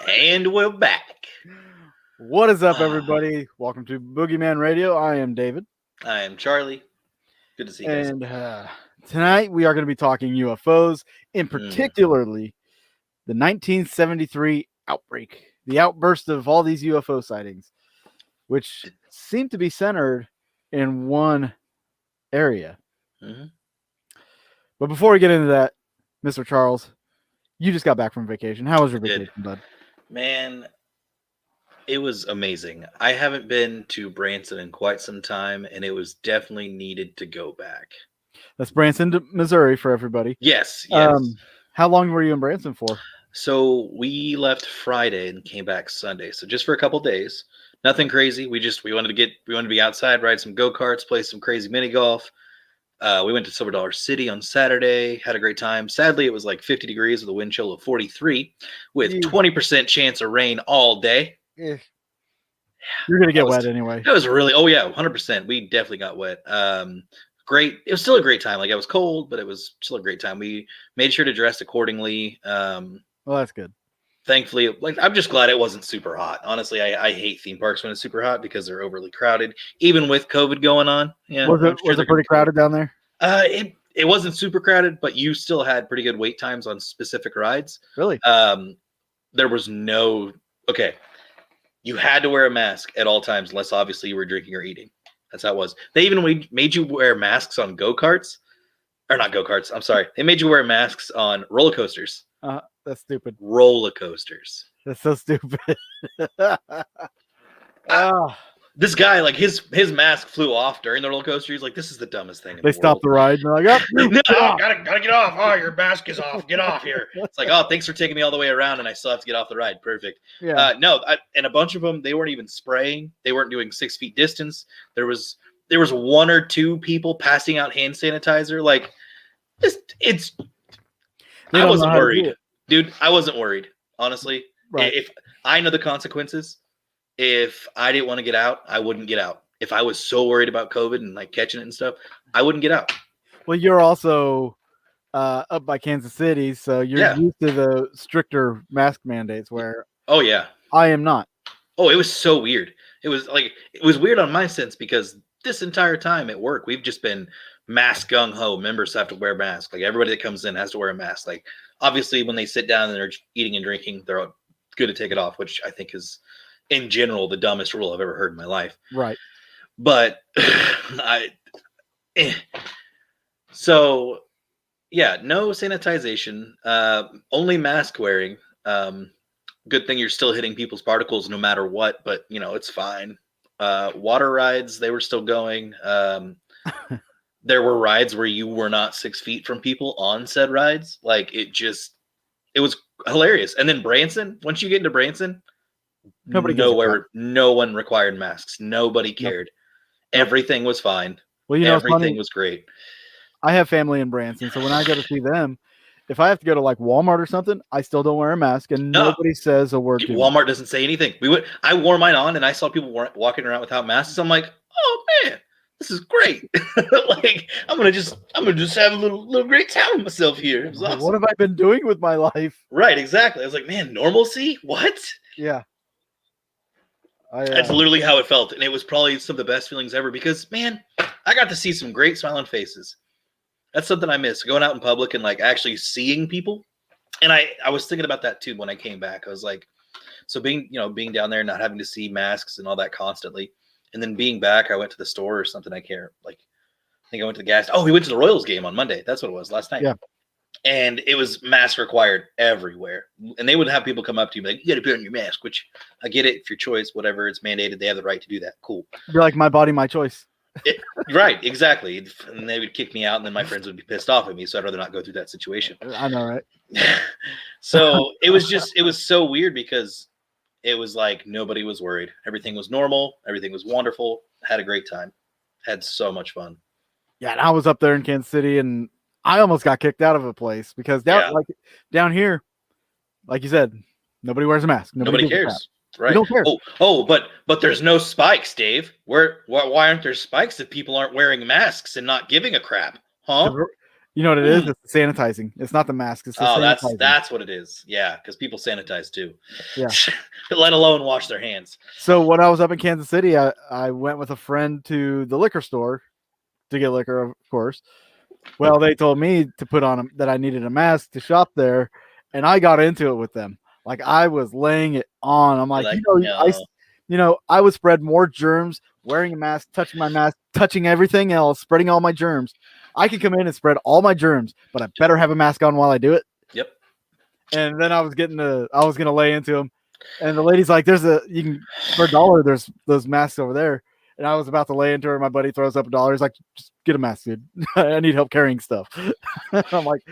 And we're back. What is up, everybody? Welcome to Boogeyman Radio. I am David. I am Charlie. Good to see you guys. And tonight we are going to be talking UFOs, in particularly the 1973 outbreak, the outburst of all these UFO sightings, which seem to be centered in one area. Mm-hmm. But before we get into that, Mr. Charles, you just got back from vacation. How was your vacation, bud? Man, it was amazing. I haven't been to Branson in quite some time, and it was definitely needed to go back. That's Branson, Missouri, for everybody. Yes. How long were you in Branson for? So we left Friday and came back Sunday. So just for a couple days, nothing crazy. We wanted to be outside, ride some go-karts, play some crazy mini golf. We went to Silver Dollar City on Saturday, had a great time. Sadly, it was like 50 degrees with a wind chill of 43 with 20% chance of rain all day. You're going to get wet anyway. That was really, 100%. We definitely got wet. Great. It was still a great time. Like, it was cold, but it was still a great time. We made sure to dress accordingly. Well, that's good. Thankfully, I'm just glad it wasn't super hot. Honestly, I hate theme parks when it's super hot because they're overly crowded, even with COVID going on. Yeah, was it pretty crowded down there? It wasn't super crowded, but you still had pretty good wait times on specific rides. Really? There was no. Okay, you had to wear a mask at all times, unless obviously you were drinking or eating. That's how it was. They even made you wear masks on go-karts, or not go-karts. I'm sorry. They made you wear masks on roller coasters. That's stupid. Roller coasters. That's so stupid. This guy, like, his mask flew off during the roller coaster. He's like, "This is the dumbest thing." They stopped the ride. And they're like, "No, gotta get off. Oh, your mask is off. Get off here." It's like, "Oh, thanks for taking me all the way around, and I still have to get off the ride." Perfect. Yeah. And a bunch of them, they weren't even spraying. They weren't doing 6 feet distance. There was 1 or 2 people passing out hand sanitizer. Like, I wasn't worried. Dude, I wasn't worried, honestly. Right. If I know the consequences, if I didn't want to get out, I wouldn't get out. If I was so worried about COVID and like catching it and stuff, I wouldn't get out. Well, you're also up by Kansas City, so you're used to the stricter mask mandates where I am not. Oh, it was so weird. It was weird on my sense because this entire time at work, we've just been mask gung-ho. Members have to wear masks. Like, everybody that comes in has to wear a mask. Like, obviously, when they sit down and they're eating and drinking, they're good to take it off, which I think is, in general, the dumbest rule I've ever heard in my life. Right. But so, yeah, no sanitization, only mask wearing. Good thing you're still hitting people's particles no matter what, but, it's fine. Water rides, they were still going. There were rides where you were not 6 feet from people on said rides. Like, it was hilarious. And then Branson, once you get into Branson, no one required masks. Nobody cared. Nope. Everything was fine. Well, everything was great. I have family in Branson, so when I go to see them, if I have to go to like Walmart or something, I still don't wear a mask, and nobody says a word. Walmart doesn't say anything. I wore mine on, and I saw people walking around without masks. I'm like, oh man, this is great. Like, I'm gonna just have a little great time with myself here. It was awesome. What have I been doing with my life? Right, exactly. I was like, man, normalcy? What? Yeah. That's literally how it felt, and it was probably some of the best feelings ever because, man, I got to see some great smiling faces. That's something I miss, going out in public and like actually seeing people. And I was thinking about that too when I came back. I was like, so being down there, not having to see masks and all that constantly, and then being back, I went to the store or something. I think I went to the gas. Oh, we went to the Royals game on Monday. That's what it was last night. Yeah. And it was mask required everywhere. And they would have people come up to you like, you got to put on your mask, which I get it. If your choice, whatever, it's mandated. They have the right to do that. Cool. You're like, my body, my choice. Right, exactly. And they would kick me out, and then my friends would be pissed off at me. So I'd rather not go through that situation. I know, right? So it was so weird because it was like nobody was worried. Everything was normal. Everything was wonderful. Had a great time. Had so much fun. Yeah, and I was up there in Kansas City, and I almost got kicked out of a place because down here, like you said, nobody wears a mask. Nobody cares. Right. You don't care. But there's no spikes, Dave. Why aren't there spikes if people aren't wearing masks and not giving a crap? Huh? You know what it is? It's the sanitizing. It's not the mask. It's the sanitizing. That's what it is. Yeah, because people sanitize too. Yeah. Let alone wash their hands. So when I was up in Kansas City, I went with a friend to the liquor store to get liquor, of course. Well, they told me to put on that I needed a mask to shop there, and I got into it with them. Like I was laying it on. I'm like, No. I would spread more germs wearing a mask, touching my mask, touching everything else, spreading all my germs. I could come in and spread all my germs, but I better have a mask on while I do it. Yep. And then I was gonna lay into them, and the lady's like, you can for $1, there's those masks over there. And I was about to lay into her. My buddy throws up $1. He's like, just get a mask, dude. I need help carrying stuff. I'm like,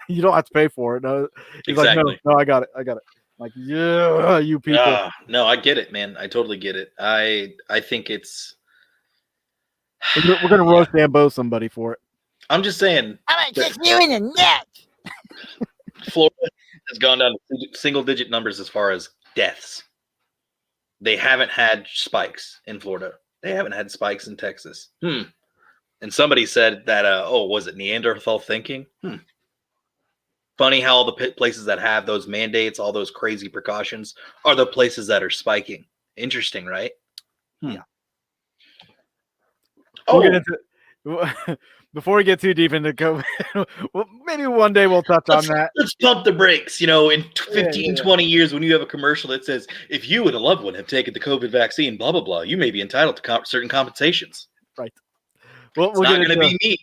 you don't have to pay for it. No. He's exactly. like, no, I got it. I'm like, yeah, you people. No, I get it, man. I totally get it. I think it's. We're gonna roast Sambo somebody for it. I'm just saying. I'm gonna kick you in the neck. Florida has gone down to single-digit numbers as far as deaths. They haven't had spikes in Florida. They haven't had spikes in Texas. And somebody said that, was it Neanderthal thinking? Funny how all the places that have those mandates, all those crazy precautions, are the places that are spiking. Interesting, right? Yeah. Oh, We'll get into, before we get too deep into COVID, well, maybe one day we'll touch on that. Let's pump the brakes. In 15, 20 years, when you have a commercial that says, if you and a loved one have taken the COVID vaccine, blah, blah, blah, you may be entitled to certain compensations. Right. Well, it's not going to be me.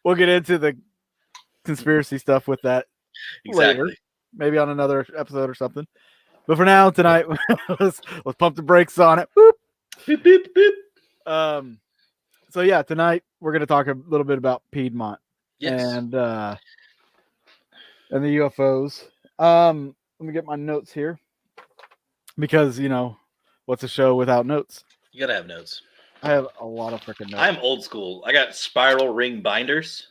We'll get into the conspiracy stuff with that later, maybe on another episode or something. But for now, tonight, let's pump the brakes on it. Boop. Boop, boop, boop. So yeah, tonight we're going to talk a little bit about Piedmont and the UFOs. Let me get my notes here because what's a show without notes? You gotta have notes. I have a lot of freaking notes. I'm old school. I got spiral ring binders.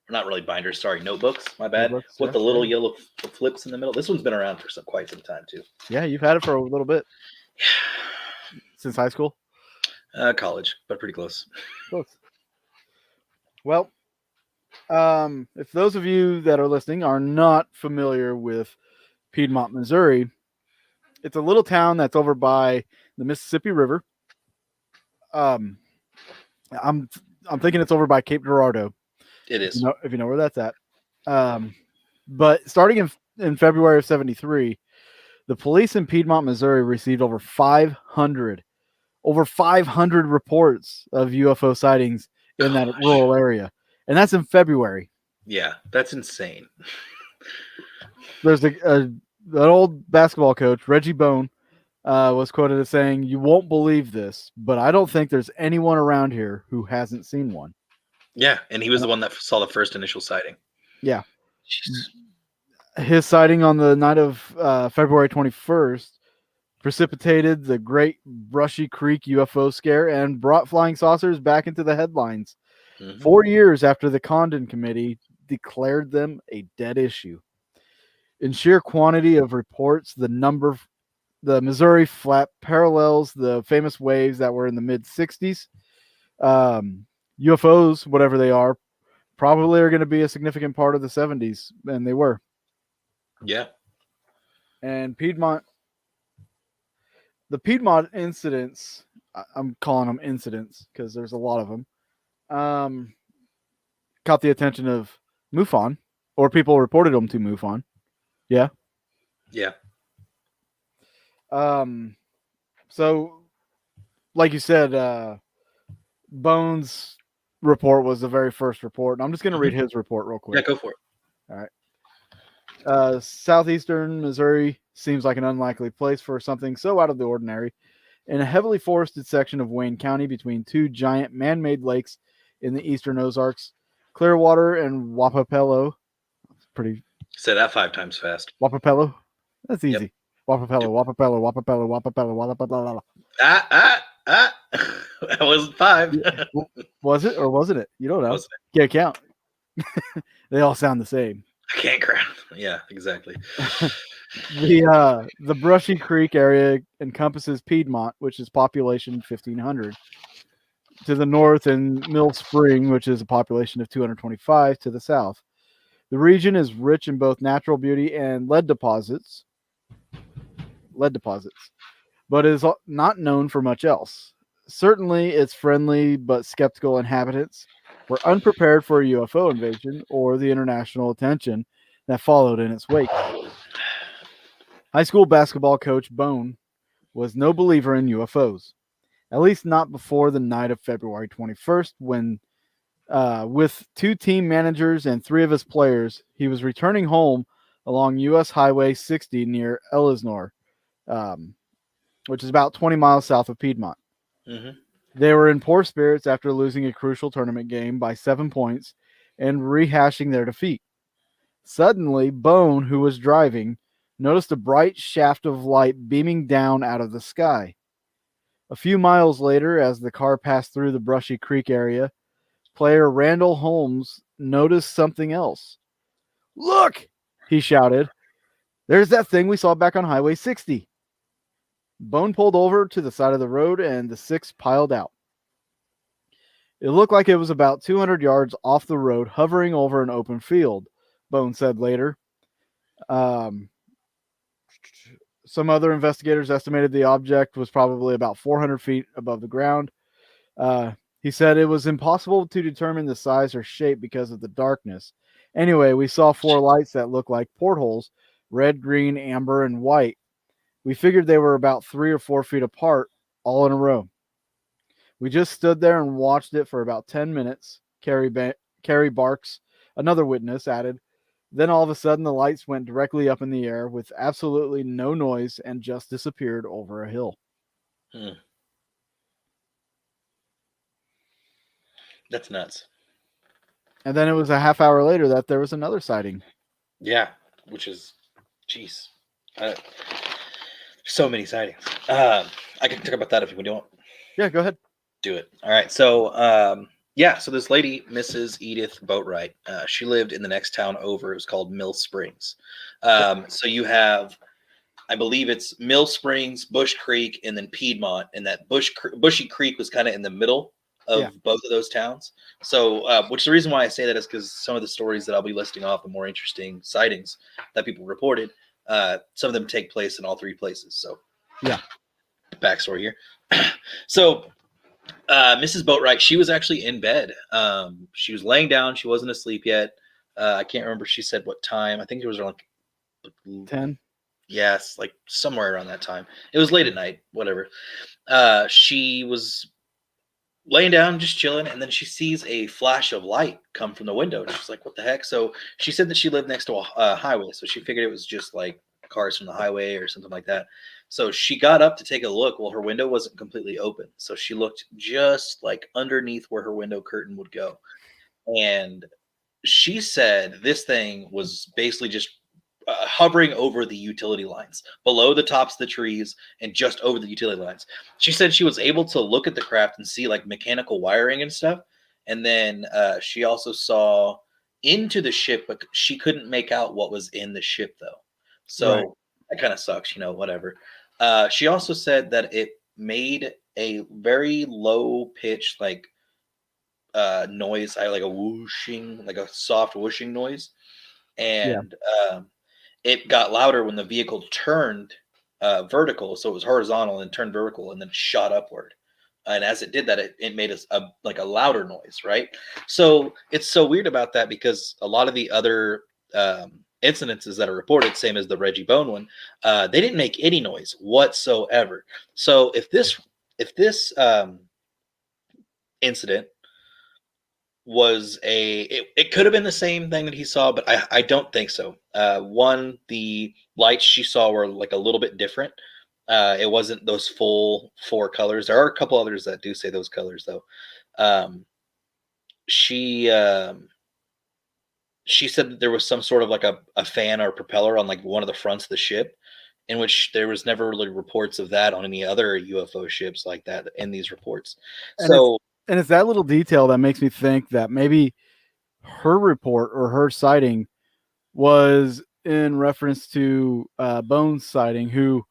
Or not really binders, sorry, notebooks. My bad. Notebooks, with the little yellow flips in the middle. This one's been around for quite some time too. Yeah, you've had it for a little bit. Since high school. College, but pretty close. Well, if those of you that are listening are not familiar with Piedmont, Missouri, it's a little town that's over by the Mississippi River. I'm thinking it's over by Cape Girardeau. It is. If you know where that's at. But starting in February of '73, the police in Piedmont, Missouri received over 500 reports of UFO sightings in that rural area. And that's in February. Yeah, that's insane. There's an old basketball coach, Reggie Bone, was quoted as saying, "You won't believe this, but I don't think there's anyone around here who hasn't seen one." Yeah, and he was the one that saw the first initial sighting. Yeah. Jeez. His sighting on the night of February 21st precipitated the Great Brushy Creek UFO scare and brought flying saucers back into the headlines. 4 years after the Condon Committee declared them a dead issue. In sheer quantity of reports, the Missouri Flat parallels the famous waves that were in the mid-60s. UFOs, whatever they are, probably are going to be a significant part of the 70s, and they were. Yeah. And the Piedmont incidents, I'm calling them incidents because there's a lot of them, caught the attention of MUFON, or people reported them to MUFON. Yeah. Yeah. So, like you said, Bones' report was the very first report. And I'm just going to read his report real quick. Yeah, go for it. All right. Southeastern Missouri seems like an unlikely place for something so out of the ordinary. In a heavily forested section of Wayne County between two giant man-made lakes in the eastern Ozarks, Clearwater and Wapapello. Pretty. Say that 5 times fast. Wapapello. That's easy. Yep. Wapapello. That wasn't 5. Was it or wasn't it? You don't know. Can't count. They all sound the same. I can't count. Yeah, exactly. The Brushy Creek area encompasses Piedmont, which is population 1,500. to the north and Mill Spring, which is a population of 225 to the south. The region is rich in both natural beauty and lead deposits, but is not known for much else. Certainly, its friendly but skeptical inhabitants were unprepared for a UFO invasion or the international attention that followed in its wake. High school basketball coach Bone was no believer in UFOs, at least not before the night of February 21st, when, with two team managers and three of his players, he was returning home along U.S. Highway 60 near Elsinore, um, which is about 20 miles south of Piedmont. Mm-hmm. They were in poor spirits after losing a crucial tournament game by 7 points and rehashing their defeat. Suddenly, Bone, who was driving, noticed a bright shaft of light beaming down out of the sky. A few miles later, as the car passed through the Brushy Creek area, player Randall Holmes noticed something else. "Look!" he shouted. "There's that thing we saw back on Highway 60. Bone pulled over to the side of the road and the six piled out. It looked like it was about 200 yards off the road, hovering over an open field, Bone said later. Um, some other investigators estimated the object was probably about 400 feet above the ground. He said it was impossible to determine the size or shape because of the darkness. Anyway, we saw four lights that looked like portholes: red, green, amber, and white. We figured they were about 3 or 4 feet apart, all in a row. We just stood there and watched it for about 10 minutes. Carrie Barks, another witness, added. Then all of a sudden the lights went directly up in the air with absolutely no noise and just disappeared over a hill." That's nuts. And then it was a half hour later that there was another sighting. Yeah, which is, jeez, so many sightings. I can talk about that if you want. Yeah, go ahead. Do it. All right. So, so this lady, Mrs. Edith Boatwright, she lived in the next town over. It was called Mill Springs. So you have, I believe it's Mill Springs, Bush Creek, and then Piedmont. And that Bushy Creek was kind of in the middle of both of those towns. So, which the reason why I say that is because some of the stories that I'll be listing off, the more interesting sightings that people reported, some of them take place in all three places. So, yeah, backstory here. So, Mrs. Boatwright, she was actually in bed. She was laying down. She wasn't asleep yet. I can't remember. She said what time. I think it was around 10. Yes, like somewhere around that time. It was late at night. Whatever. She was laying down, just chilling, and then she sees a flash of light come from the window, and she's like, "What the heck?" So she said that she lived next to a highway, so she figured it was just like cars from the highway or something like that. So she got up to take a look. Well, her window wasn't completely open, so she looked just like underneath where her window curtain would go, and she said this thing was basically just hovering over the utility lines, below the tops of the trees and just over the utility lines. She said she was able to look at the craft and see like mechanical wiring and stuff. And then she also saw into the ship, but she couldn't make out what was in the ship though. So Right. that kind of sucks, whatever. She also said that it made a very low pitch, like noise. I like a whooshing, like a soft whooshing noise. Yeah. And it got louder when the vehicle turned vertical, so it was horizontal and turned vertical, and then shot upward. And as it did that, it made a like a louder noise, right? So it's so weird about that because a lot of the other incidences that are reported, same as the Reggie Bone one, they didn't make any noise whatsoever. So if this incident was it could have been the same thing that he saw, but I don't think so. One, the lights she saw were like a little bit different. It wasn't those full four colors. There are a couple others that do say those colors though. Um, she she said that there was some sort of like a fan or propeller on like one of the fronts of the ship, in which there was never really reports of that on any other UFO ships like that in these reports. And it's So and it's that little detail that makes me think that maybe her report or her sighting was in reference to Bones sighting, who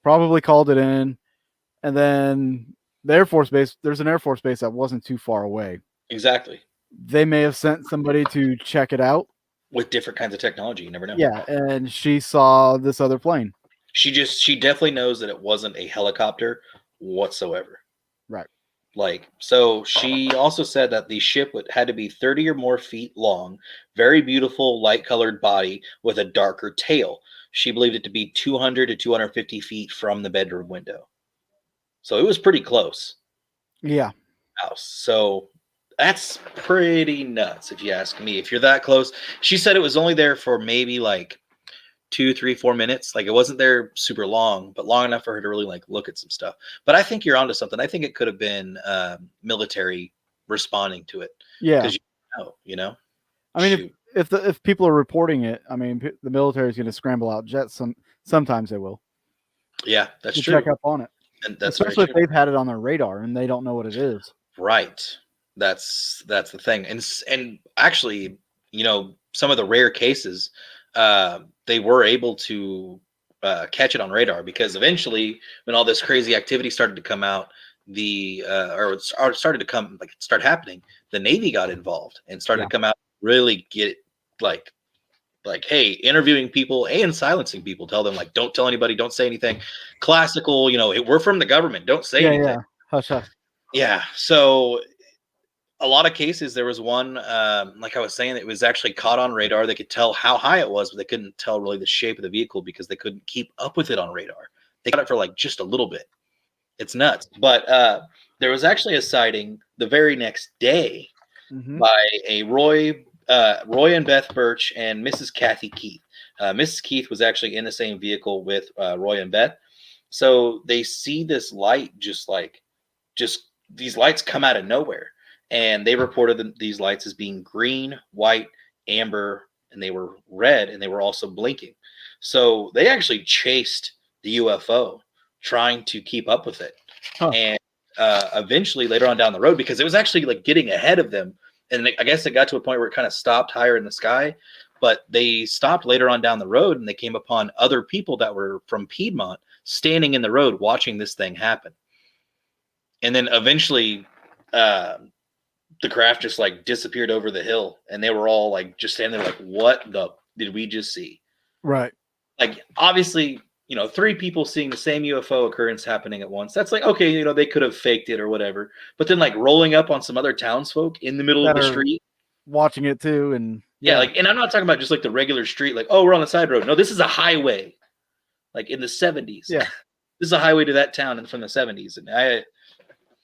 probably called it in, and then the Air Force base, there's an Air Force base that wasn't too far away. Exactly. They may have sent somebody to check it out. With different kinds of technology, you never know. Yeah, and she saw this other plane. She definitely knows that it wasn't a helicopter whatsoever. Right. Like, so she also said that the ship had to be 30 or more feet long, very beautiful light colored body with a darker tail. She believed it to be 200 to 250 feet from the bedroom window. So it was pretty close. Yeah. House. So that's pretty nuts if you ask me. If you're that close, she said it was only there for maybe like 2, 3, 4 minutes. Like it wasn't there super long, but long enough for her to really like look at some stuff. But I think you're onto something. I think it could have been military responding to it. Yeah. Because you know. I mean, Shoot. if people are reporting it, I mean, the military is going to scramble out jets. Sometimes they will. Yeah, that's to true. check up on it, And that's especially very if true. they've had it on their radar and they don't know what it is. Right. That's the thing. And actually, some of the rare cases, they were able to catch it on radar because eventually, when all this crazy activity started to come out, or started to come like start happening, the Navy got involved and started Yeah. to come out, really get like hey, interviewing people and silencing people, tell them like don't tell anybody, don't say anything. Classical, we're from the government, don't say anything. Yeah. Hush, hush. Yeah. So a lot of cases, there was one, like I was saying, it was actually caught on radar. They could tell how high it was, but they couldn't tell really the shape of the vehicle because they couldn't keep up with it on radar. They got it for like just a little bit. It's nuts. But there was actually a sighting the very next day by a Roy and Beth Birch and Mrs. Kathy Keith. Mrs. Keith was actually in the same vehicle with Roy and Beth. So they see this light, just these lights come out of nowhere. And they reported these lights as being green, white, amber, and they were red, and they were also blinking. So they actually chased the UFO, trying to keep up with it. Huh. And eventually, later on down the road, because it was actually like getting ahead of them, and I guess it got to a point where it kind of stopped higher in the sky. But they stopped later on down the road, and they came upon other people that were from Piedmont standing in the road watching this thing happen. And then eventually, the craft just like disappeared over the hill, and they were all like just standing there like, what the did we just see? Right. Like, obviously, 3 people seeing the same UFO occurrence happening at once. That's like, okay, they could have faked it or whatever. But then like rolling up on some other townsfolk in the middle of the street, watching it too. And yeah, like, and I'm not talking about just like the regular street, like, oh, we're on the side road. No, this is a highway, like in the 70s. Yeah. This is a highway to that town and from the 70s. And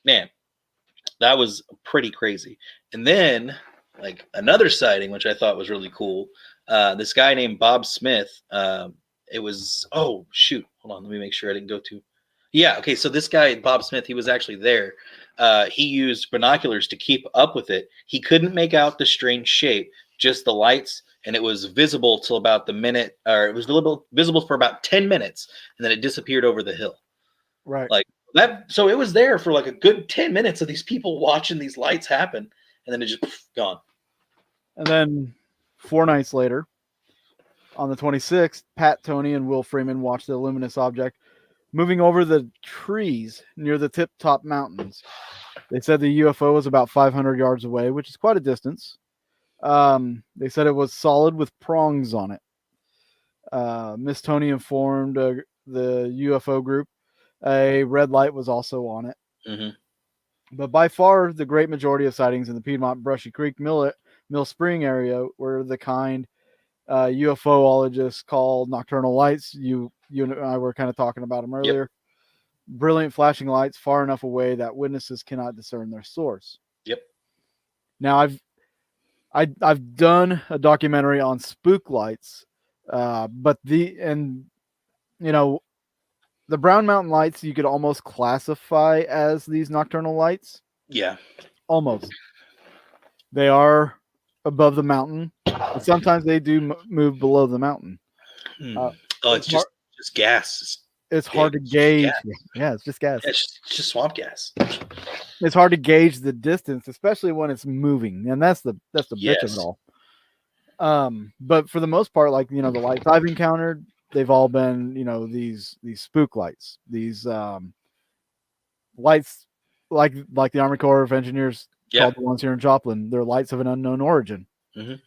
man, that was pretty crazy. And then like another sighting, which I thought was really cool. This guy named Bob Smith. It was, oh shoot, hold on, let me make sure I didn't go to. Yeah, okay. So this guy Bob Smith, he was actually there. He used binoculars to keep up with it. He couldn't make out the strange shape, just the lights, and it was visible till about the minute, or it was visible for about 10 minutes, and then it disappeared over the hill. Right. Like that. So it was there for like a good 10 minutes of these people watching these lights happen, and then it just gone. And then 4 nights later, on the 26th, Pat, Tony, and Will Freeman watched the luminous object moving over the trees near the Tip-Top Mountains. They said the UFO was about 500 yards away, which is quite a distance. They said it was solid with prongs on it. Miss Tony informed the UFO group a red light was also on it. Mm-hmm. But by far, the great majority of sightings in the Piedmont Brushy Creek Mill Spring area were the kind UFOologists call nocturnal lights. You and I were kind of talking about them earlier. Yep. Brilliant flashing lights far enough away that witnesses cannot discern their source. Yep. Now I've done a documentary on spook lights, but the Brown Mountain lights you could almost classify as these nocturnal lights. Yeah. Almost. They are above the mountain, but sometimes they do move below the mountain. It's just gas. It's hard to gauge. Yeah, it's just gas. It's just swamp gas. It's hard to gauge the distance, especially when it's moving, and that's the bitch of it all. But for the most part, like the lights I've encountered, they've all been these spook lights, these lights like the Army Corps of Engineers Yeah. called the ones here in Joplin. They're lights of an unknown origin. Mhm.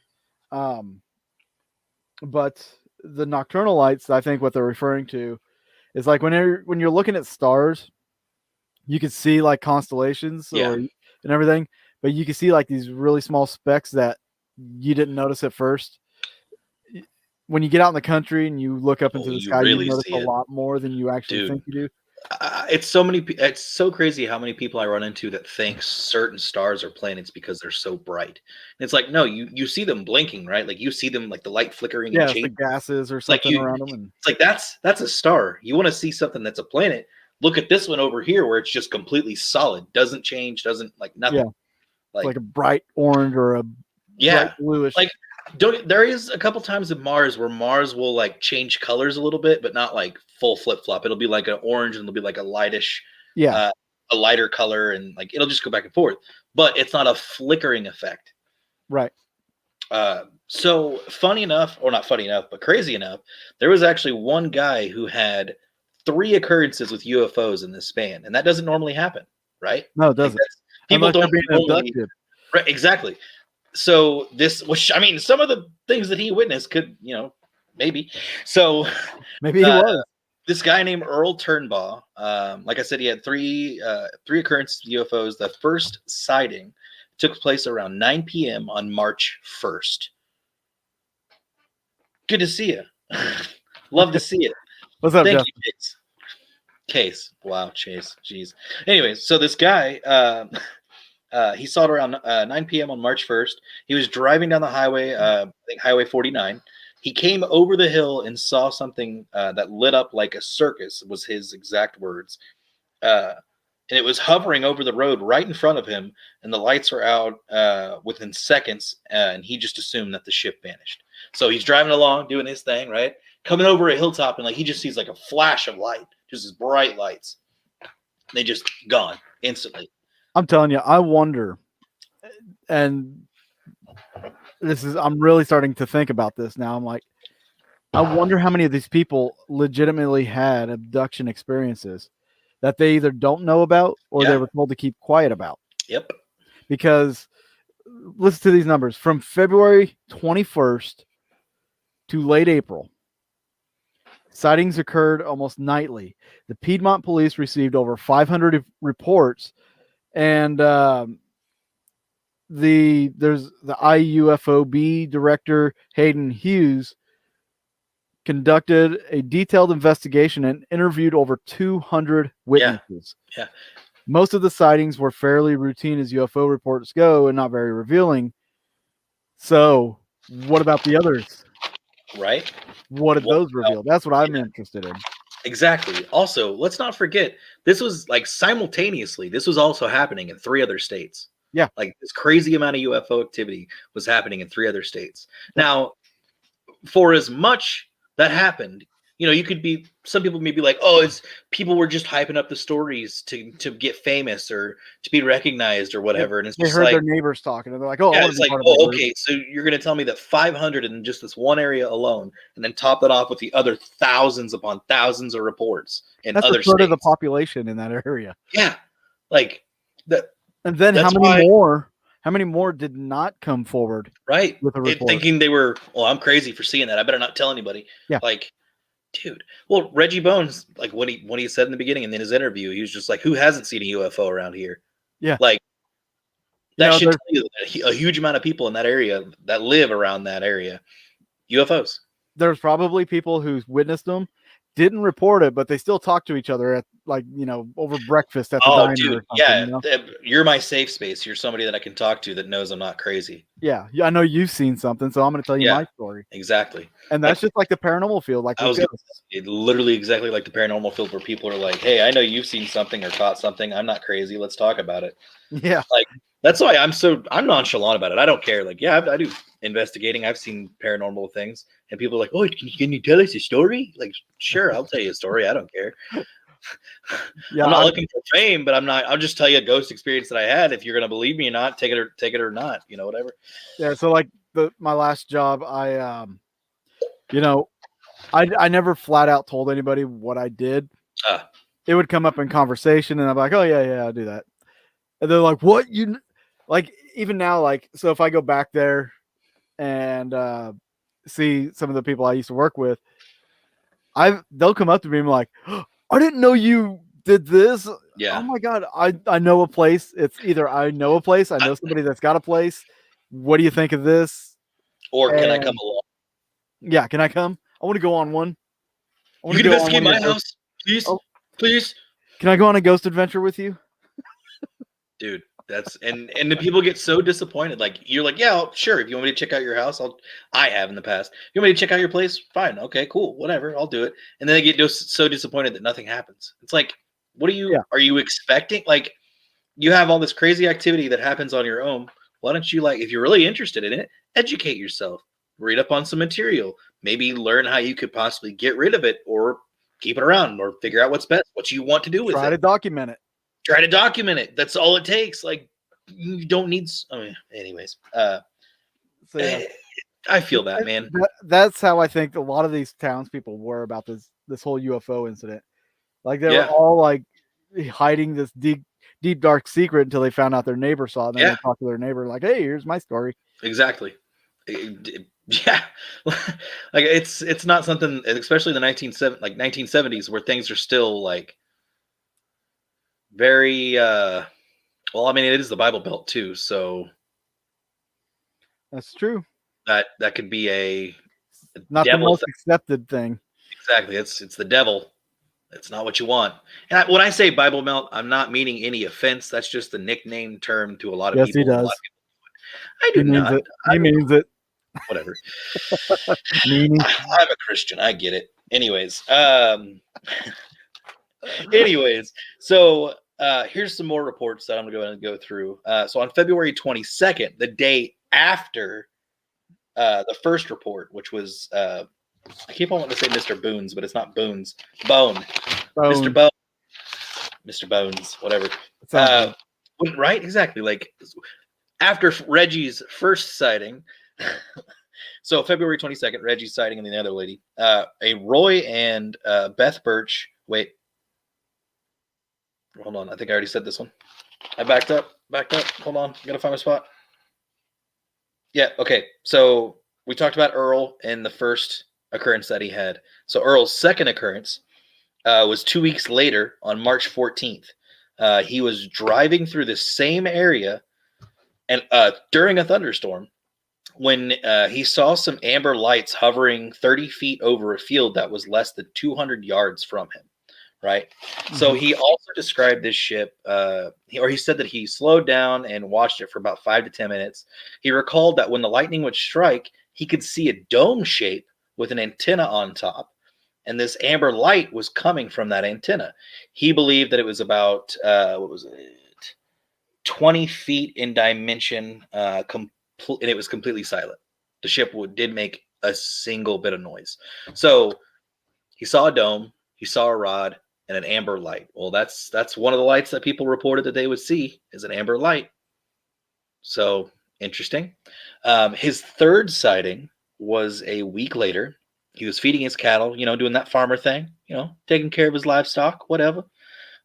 But the nocturnal lights, I think what they're referring to is like when you're looking at stars, you can see like constellations Yeah. and everything, but you can see like these really small specks that you didn't notice at first. When you get out in the country and you look up Oh, into the you sky, you really notice see a it, lot more than you actually dude. think you do. It's so many. It's so crazy how many people I run into that think certain stars are planets because they're so bright. And it's like, no, you see them blinking, right? Like you see them, like the light flickering and Yeah, it's the changing. gases or Like something around them, and it's like that's a star. You want to see something that's a planet? Look at this one over here, where it's just completely solid, doesn't change, doesn't like yeah, nothing. it's Like like a bright orange or a bright yeah, bluish. like don't there is a couple times in Mars where Mars will like change colors a little bit, but not like full flip flop. It'll be like an orange and it'll be like a lightish, Yeah, uh, a lighter color, and like it'll just go back and forth. But it's not a flickering effect. right. So funny enough, or not funny enough, but crazy enough, there was actually one guy who had 3 occurrences with UFOs in this span, and that doesn't normally happen, right? No, it Like doesn't. that's people Unless you're don't being normally abducted. right, exactly. So this, which I mean, some of the things that he witnessed could, maybe. So Maybe he uh, was. this guy named Earl Turnbaugh, like I said, he had three occurrences of UFOs. The first sighting took place around 9 p.m. on March 1st. Good to see you. Love to see it. What's up, Thank Jeff? you, Chase. Case. Wow, Chase. Jeez. Anyways, so this guy, he saw it around 9 p.m. on March 1st. He was driving down the highway, I think Highway 49. He came over the hill and saw something that lit up like a circus, was his exact words. Uh, and it was hovering over the road right in front of him, and the lights were out within seconds, and he just assumed that the ship vanished. So he's driving along, doing his thing, right? Coming over a hilltop, and like he just sees like a flash of light, just as bright lights. They just gone instantly. I'm telling you, I wonder, and I'm really starting to think about this now. I'm like, I wonder how many of these people legitimately had abduction experiences that they either don't know about or they Yeah. were told to keep quiet about. Yep. Because listen to these numbers from February 21st to late April. Sightings occurred almost nightly. The Piedmont police received over 500 reports, and there's the IUFOB director Hayden Hughes conducted a detailed investigation and interviewed over 200 witnesses. Yeah. Most of the sightings were fairly routine as UFO reports go and not very revealing. So, what about the others? Right. What did those reveal? That's what I'm interested in. Exactly. Also, let's not forget this was like simultaneously. This was also happening in 3 other states. Yeah. Like this crazy amount of UFO activity was happening in 3 other states. Now, for as much that happened, you could be some people may be like, oh, it's people were just hyping up the stories to get famous or to be recognized or whatever. And it's They just heard like their neighbors talking, and they're like, "Oh, I yeah, want it's to be like, part of oh, the group." okay, so you're gonna tell me that 500 in just this one area alone, and then top that off with the other thousands upon thousands of reports in That's a other third of the states. population in that area. Yeah, like that. And then That's how many why, more? How many more did not come forward right? with a report? Thinking they were, well, I'm crazy for seeing that. I better not tell anybody. Yeah. Like, dude. Well, Reggie Bones, like when he said in the beginning and in his interview, he was just like, "Who hasn't seen a UFO around here?" Yeah. Like that should there's tell you that a huge amount of people in that area that live around that area, UFOs. there's probably people who witnessed them, didn't report it, but they still talk to each other at over breakfast at the Oh, diner dude, or something. yeah, you're my safe space. You're somebody that I can talk to that knows I'm not crazy. Yeah, I know you've seen something, so I'm going to tell you Yeah, my story. exactly. And that's just like the paranormal field, like I with was ghosts. literally exactly like the paranormal field where people are like, "Hey, I know you've seen something or caught something. I'm not crazy. Let's talk about it." Yeah, Like that's why I'm nonchalant about it. I don't care. Like, yeah, I do investigating. I've seen paranormal things, and people are like, "Oh, can you tell us a story?" Like, sure, I'll tell you a story. I don't care. yeah. I'm not looking for fame, but I'll just tell you a ghost experience that I had. If you're gonna believe me or not, take it or not. Whatever. Yeah, so like my last job, I never flat out told anybody what I did. Ah. It would come up in conversation, and I'm like, "Oh yeah, I'll do that." And they're like, "What you like?" Even now, like, so if I go back there and see some of the people I used to work with, they'll come up to me and be like, "Oh, I didn't know you did this. Oh Yeah. my god, I know a place. It's either I know a place, I I, know somebody that's got a place. What do you think of this? or can I come And along? yeah, can I come? I want to go on one. I want You to can go on investigate one of your my ghost. house, please, Oh, please, can I go on a ghost adventure with you? dude. That's and the people get so disappointed. Like you're like, yeah, sure. If you want me to check out your house, I have in the past. You want me to check out your place? Fine, okay, cool, whatever, I'll do it. And then they get so disappointed that nothing happens. It's like, what Yeah, are you expecting? Like you have all this crazy activity that happens on your own. Why don't you, like, if you're really interested in it, educate yourself, read up on some material, maybe learn how you could possibly get rid of it or keep it around or figure out what's best, what you want to do with try it. to document it. Try to document it. That's all it takes. Like you don't need. I mean, anyways, So yeah, I feel that, man. that's how I think a lot of these townspeople were about this whole UFO incident. Like they were Yeah, all like hiding this deep dark secret until they found out their neighbor saw it. And then yeah, they talked to their neighbor like, "Hey, here's my story." exactly. Yeah, like it's not something, especially the 1970s, where things are still like very. Well, I mean, it is the Bible Belt too, so That's true. that could be a Not the devil most thing. accepted thing. Exactly, it's the devil. It's not what you want. And when I say Bible Belt, I'm not meaning any offense. That's just the nickname term to a lot of Yes, he people, and a lot does. of people. I He do means not. it. He means it. Whatever. Meanie. I'm a Christian. I get it. Anyways, so here's some more reports that I'm going to go through. So on February 22nd, the day after the first report, which was I keep on wanting to say Mr. Boons, but it's not Boons. Bone. Mr. Bone. Bone. Mr. Bones. Whatever. It sounds good. Right? Exactly. Like after Reggie's first sighting. So February 22nd, Reggie's sighting and the other lady. A Roy and Beth Birch. Wait. Hold on. I think I already said this one. I backed up. Hold on. Gotta find my spot. Yeah. Okay. So we talked about Earl and the first occurrence that he had. So Earl's second occurrence was 2 weeks later on March 14th. He was driving through the same area and during a thunderstorm when he saw some amber lights hovering 30 feet over a field that was less than 200 yards from him. Right. So he also described this ship, he said that he slowed down and watched it for about 5 to 10 minutes. He recalled that when the lightning would strike, he could see a dome shape with an antenna on top. And this amber light was coming from that antenna. He believed that it was about, 20 feet in dimension, and it was completely silent. The ship did make a single bit of noise. So he saw a dome, he saw a rod, and an amber light. Well, that's one of the lights that people reported that they would see is an amber light. So interesting. His third sighting was a week later. He was feeding his cattle, doing that farmer thing, taking care of his livestock, whatever.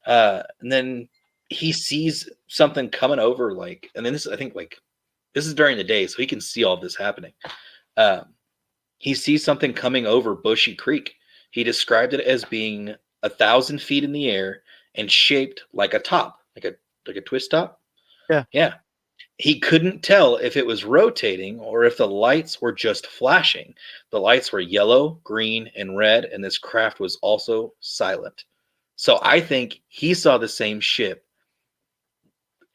And then he sees something coming over, and then I think this is during the day, so he can see all this happening. He sees something coming over Bushy Creek. He described it as being 1,000 feet in the air and shaped like a top, like a twist top. Yeah. Yeah. He couldn't tell if it was rotating or if the lights were just flashing. The lights were yellow, green, and red, and this craft was also silent. So I think he saw the same ship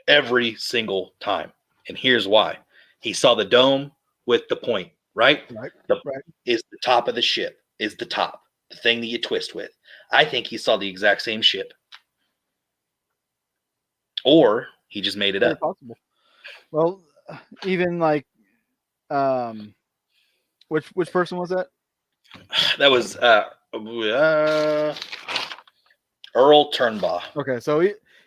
every single time. And here's why. He saw the dome with the point, right? Right. The Right. is the top of the ship, is the top, the thing that you twist with. I think he saw the exact same ship. Or he just made it Very up. possible. Well, even like, which person was that? That was Earl Turnbaugh. Okay, so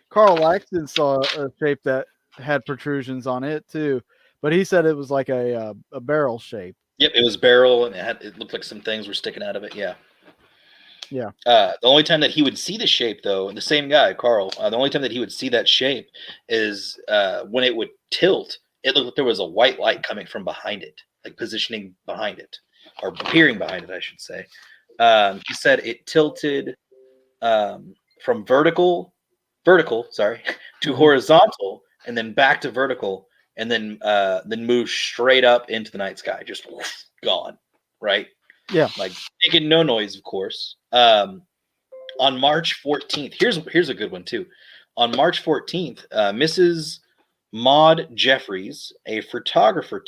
Carl Laxton saw a shape that had protrusions on it too, but he said it was like a barrel shape. Yep, it was barrel, and it looked like some things were sticking out of it. Yeah. Yeah. The only time that he would see the shape, though, the same guy, Carl, the only time that he would see that shape is when it would tilt. It looked like there was a white light coming from behind it, like positioning behind it, or appearing behind it, I should say. He said it tilted from vertical, sorry, to horizontal, and then back to vertical, and then moved straight up into the night sky, just gone, right? Yeah. Like making no noise, of course. On March 14th, here's a good one too. On March 14th, Mrs. Maud Jeffries, a photography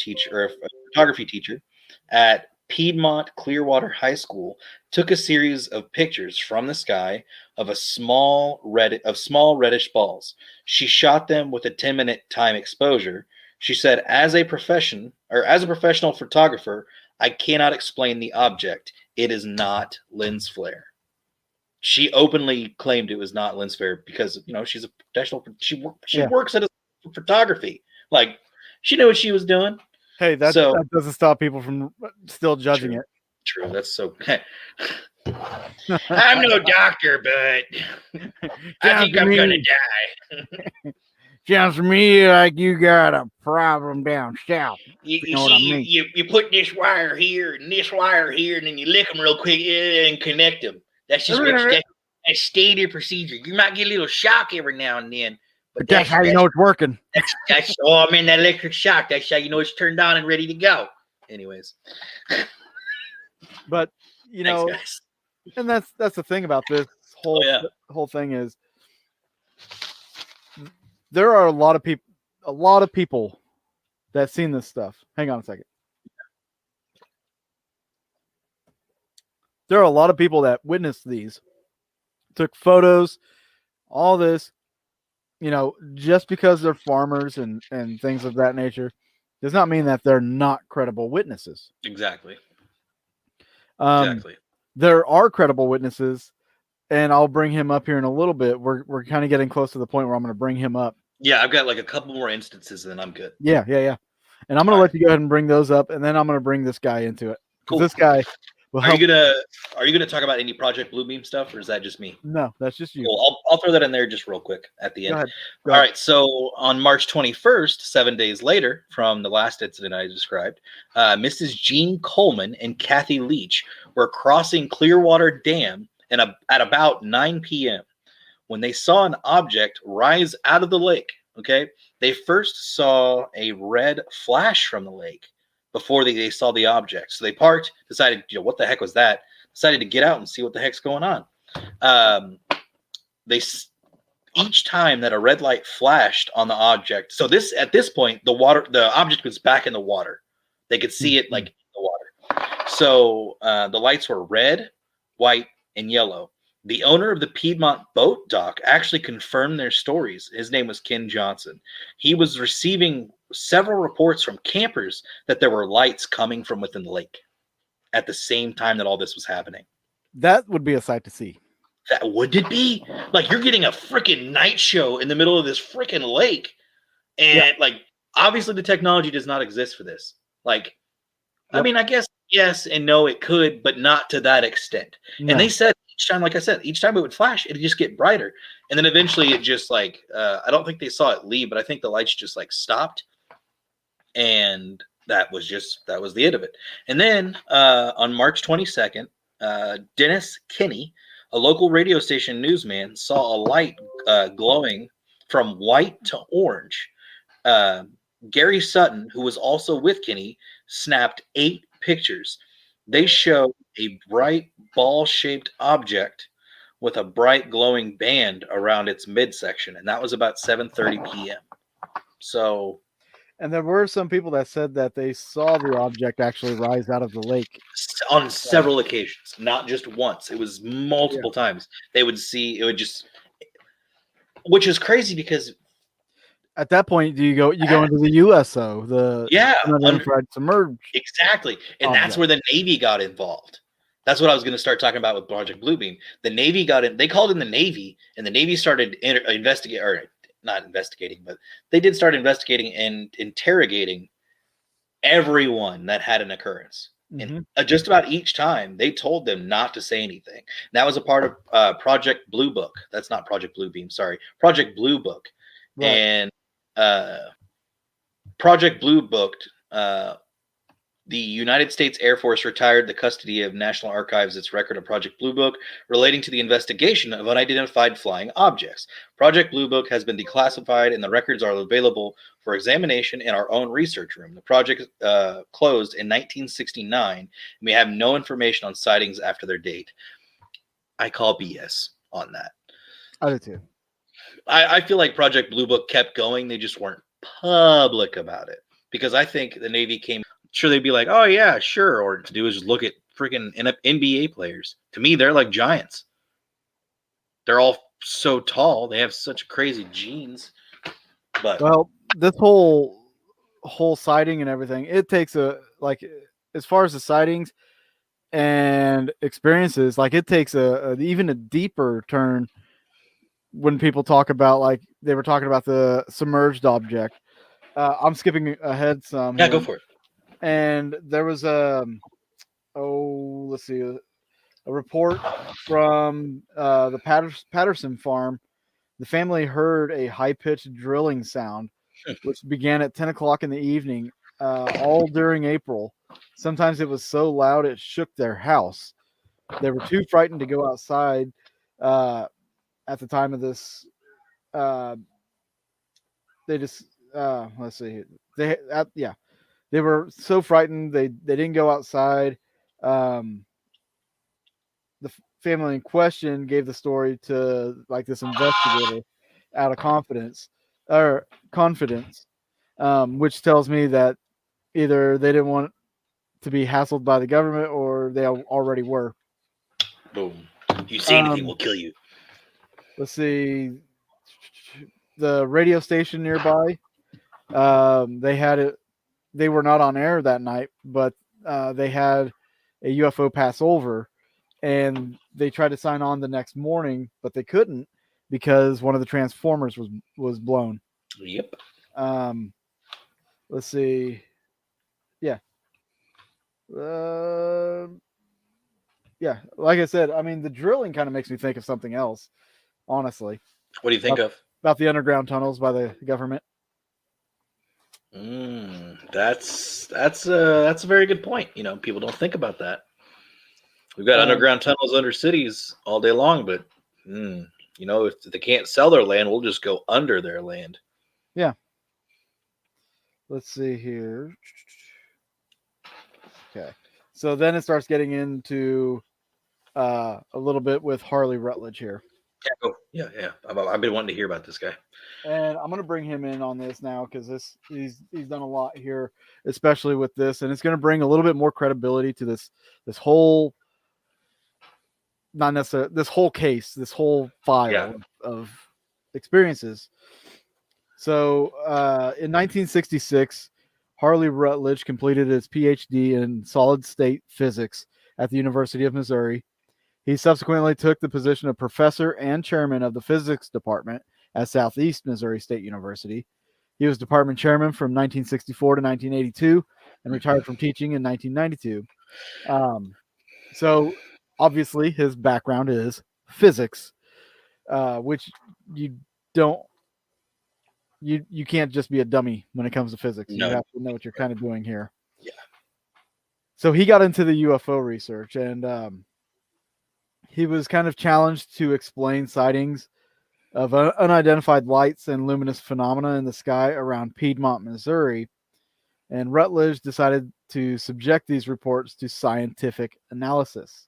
teacher at Piedmont Clearwater High School, took a series of pictures from the sky of small reddish balls. She shot them with a 10-minute time exposure. She said, as a professional photographer, I cannot explain the object. It is not lens flare. She openly claimed it was not lens flare because she's a professional. She works at a photography. Like she knew what she was doing. Hey, that doesn't stop people from still judging it. True. That's so. I'm no doctor, but I think I'm gonna die. Sounds to me like you got a problem down south. You know what I mean? You put this wire here and this wire here, and then you lick them real quick and connect them. That's just that's standard procedure. You might get a little shock every now and then, but that's how you know it's working. That electric shock. That's how you know it's turned on and ready to go. Anyways, but thanks, and that's the thing about this whole thing is there are a lot of people that's seen this stuff. Hang on a second. There are a lot of people that witnessed these, took photos, all this, just because they're farmers and things of that nature does not mean that they're not credible witnesses. Exactly. There are credible witnesses, and I'll bring him up here in a little bit. We're kind of getting close to the point where I'm going to bring him up. Yeah, I've got like a couple more instances, and then I'm good. Yeah. And I'm going to let you go ahead and bring those up, and then I'm going to bring this guy into it. Cool. This guy. Are you gonna talk about any Project Bluebeam stuff, or is that just me? No, that's just you. Cool. I'll throw that in there just real quick at the end. Go ahead. All right. So on March 21st, 7 days later from the last incident I described, Mrs. Jean Coleman and Kathy Leach were crossing Clearwater Dam at about 9 p.m. when they saw an object rise out of the lake. Okay, they first saw a red flash from the lake before they saw the object. So they parked, decided, what the heck was that? Decided to get out and see what the heck's going on. Each time that a red light flashed on the object. So at this point, the object was back in the water. They could see it like in the water. So the lights were red, white, and yellow. The owner of the Piedmont boat dock actually confirmed their stories. His name was Ken Johnson. He was receiving several reports from campers that there were lights coming from within the lake at the same time that all this was happening. That would be a sight to see. That would it be? Like you're getting a freaking night show in the middle of this freaking lake. And like, obviously the technology does not exist for this. Like, I mean, I guess yes and no, it could, but not to that extent. No. And they said each time, like I said, each time it would flash, it'd just get brighter. And then eventually it just like, I don't think they saw it leave, but I think the lights just like stopped. And that was the end of it. And then on March 22nd, Dennis Kinney, a local radio station newsman, saw a light glowing from white to orange. Gary Sutton, who was also with Kinney, snapped 8 pictures. They show a bright ball-shaped object with a bright glowing band around its midsection, and that was about 7:30 p.m. So, and there were some people that said that they saw the object actually rise out of the lake on several occasions, not just once. It was multiple times. They would see it would just, which is crazy because at that point, you go into the USO, the unidentified submerged. Exactly, and that's where the Navy got involved. That's what I was going to start talking about with Project Bluebeam. The Navy got in. They called in the Navy, and the Navy started investigating, or not investigating, but they did start investigating and interrogating everyone that had an occurrence. And Mm-hmm. just about each time, they told them not to say anything. And that was a part of Project Blue Book. That's not Project Blue Beam, sorry. Project Blue Book. Right. And uh, Project Blue booked the United States Air Force retired the custody of National Archives its record of Project Blue Book relating to the investigation of unidentified flying objects. Project Blue Book has been declassified and the records are available for examination in our own research room. The project closed in 1969 and we have no information on sightings after their date. I call BS on that. I do too. I feel like Project Blue Book kept going. They just weren't public about it because I think the Navy came. Sure, they'd be like, "Oh yeah, sure," or to do is just look at freaking NBA players. To me, they're like giants. They're all so tall. They have such crazy genes. But Well, this whole sighting and everything, it takes a like as far as the sightings and experiences, like it takes a even a deeper turn when people talk about like they were talking about the submerged object. I'm skipping ahead some yeah, go here, for it. and there was let's see a report from the Patterson farm. The family heard a high pitched drilling sound, which began at 10 o'clock in the evening, all during April. Sometimes it was so loud it shook their house. They were too frightened to go outside at the time of this. Uh, they just let's see. Yeah, they were so frightened they didn't go outside. Um, the family in question gave the story to like this investigator out of confidence, which tells me that either they didn't want to be hassled by the government or they already were. Boom. If you see anything, Um, we'll kill you. let's see, the radio station nearby. They had it. They were not on air that night, but they had a UFO pass over, and they tried to sign on the next morning, but they couldn't because one of the transformers was blown. Yep. Um, let's see. Yeah. Uh, yeah. Like I said, I mean, the drilling kind of makes me think of something else, honestly, What do you think of? about the underground tunnels by the government. That's a very good point. You know, people don't think about that. We've got Um, underground tunnels under cities all day long, but you know, if they can't sell their land, we'll just go under their land. yeah. Let's see here. Okay. So then it starts getting into a little bit with Harley Rutledge here. Yeah, go. Yeah, yeah. I've been wanting to hear about this guy. And I'm going to bring him in on this now because he's done a lot here, especially with this, and it's going to bring a little bit more credibility to this whole, not necessarily this whole case, this whole file Yeah. of experiences. So in 1966, Harley Rutledge completed his PhD in solid state physics at the University of Missouri. He subsequently took the position of professor and chairman of the physics department at Southeast Missouri State University. He was department chairman from 1964 to 1982 and retired from teaching in 1992. So obviously his background is physics, which you don't you can't just be a dummy when it comes to physics. You No. have to know what you're kind of doing here. Yeah. So he got into the UFO research, and he was kind of challenged to explain sightings of unidentified lights and luminous phenomena in the sky around Piedmont, Missouri. And Rutledge decided to subject these reports to scientific analysis.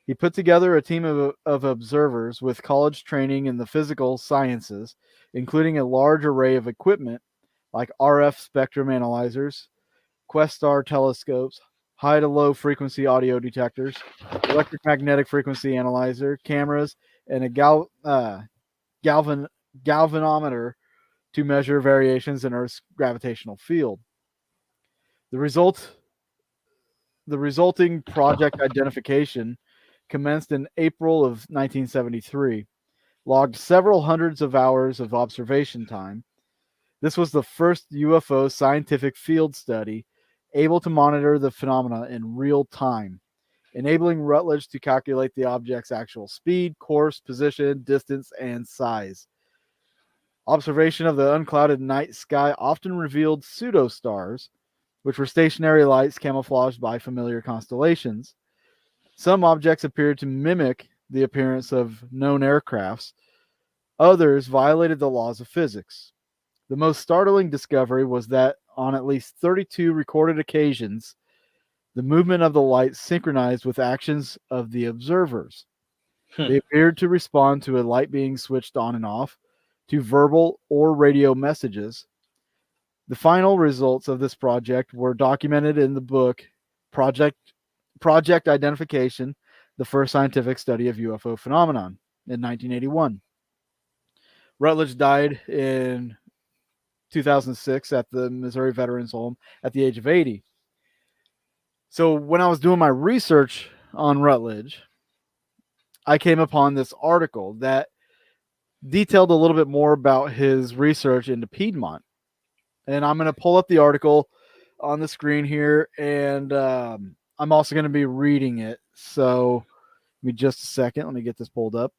He put together a team of observers with college training in the physical sciences, including a large array of equipment like RF spectrum analyzers, Questar telescopes, high to low frequency audio detectors, electric magnetic frequency analyzer, cameras, and a galvanometer to measure variations in Earth's gravitational field. The resulting project identification commenced in April of 1973, logged several hundreds of hours of observation time. This was the first UFO scientific field study able to monitor the phenomena in real time, enabling Rutledge to calculate the object's actual speed, course, position, distance, and size. Observation of the unclouded night sky often revealed pseudostars, which were stationary lights camouflaged by familiar constellations. Some objects appeared to mimic the appearance of known aircrafts. Others violated the laws of physics. The most startling discovery was that on at least 32 recorded occasions, the movement of the lights synchronized with actions of the observers. They appeared to respond to a light being switched on and off, to verbal or radio messages. The final results of this project were documented in the book Project Identification, the first scientific study of UFO phenomenon in 1981. Rutledge died in 2006 at the Missouri Veterans Home at the age of 80. So when I was doing my research on Rutledge, I came upon this article that detailed a little bit more about his research into Piedmont. And I'm going to pull up the article on the screen here, and I'm also going to be reading it. So give me just a second. Let me get this pulled up.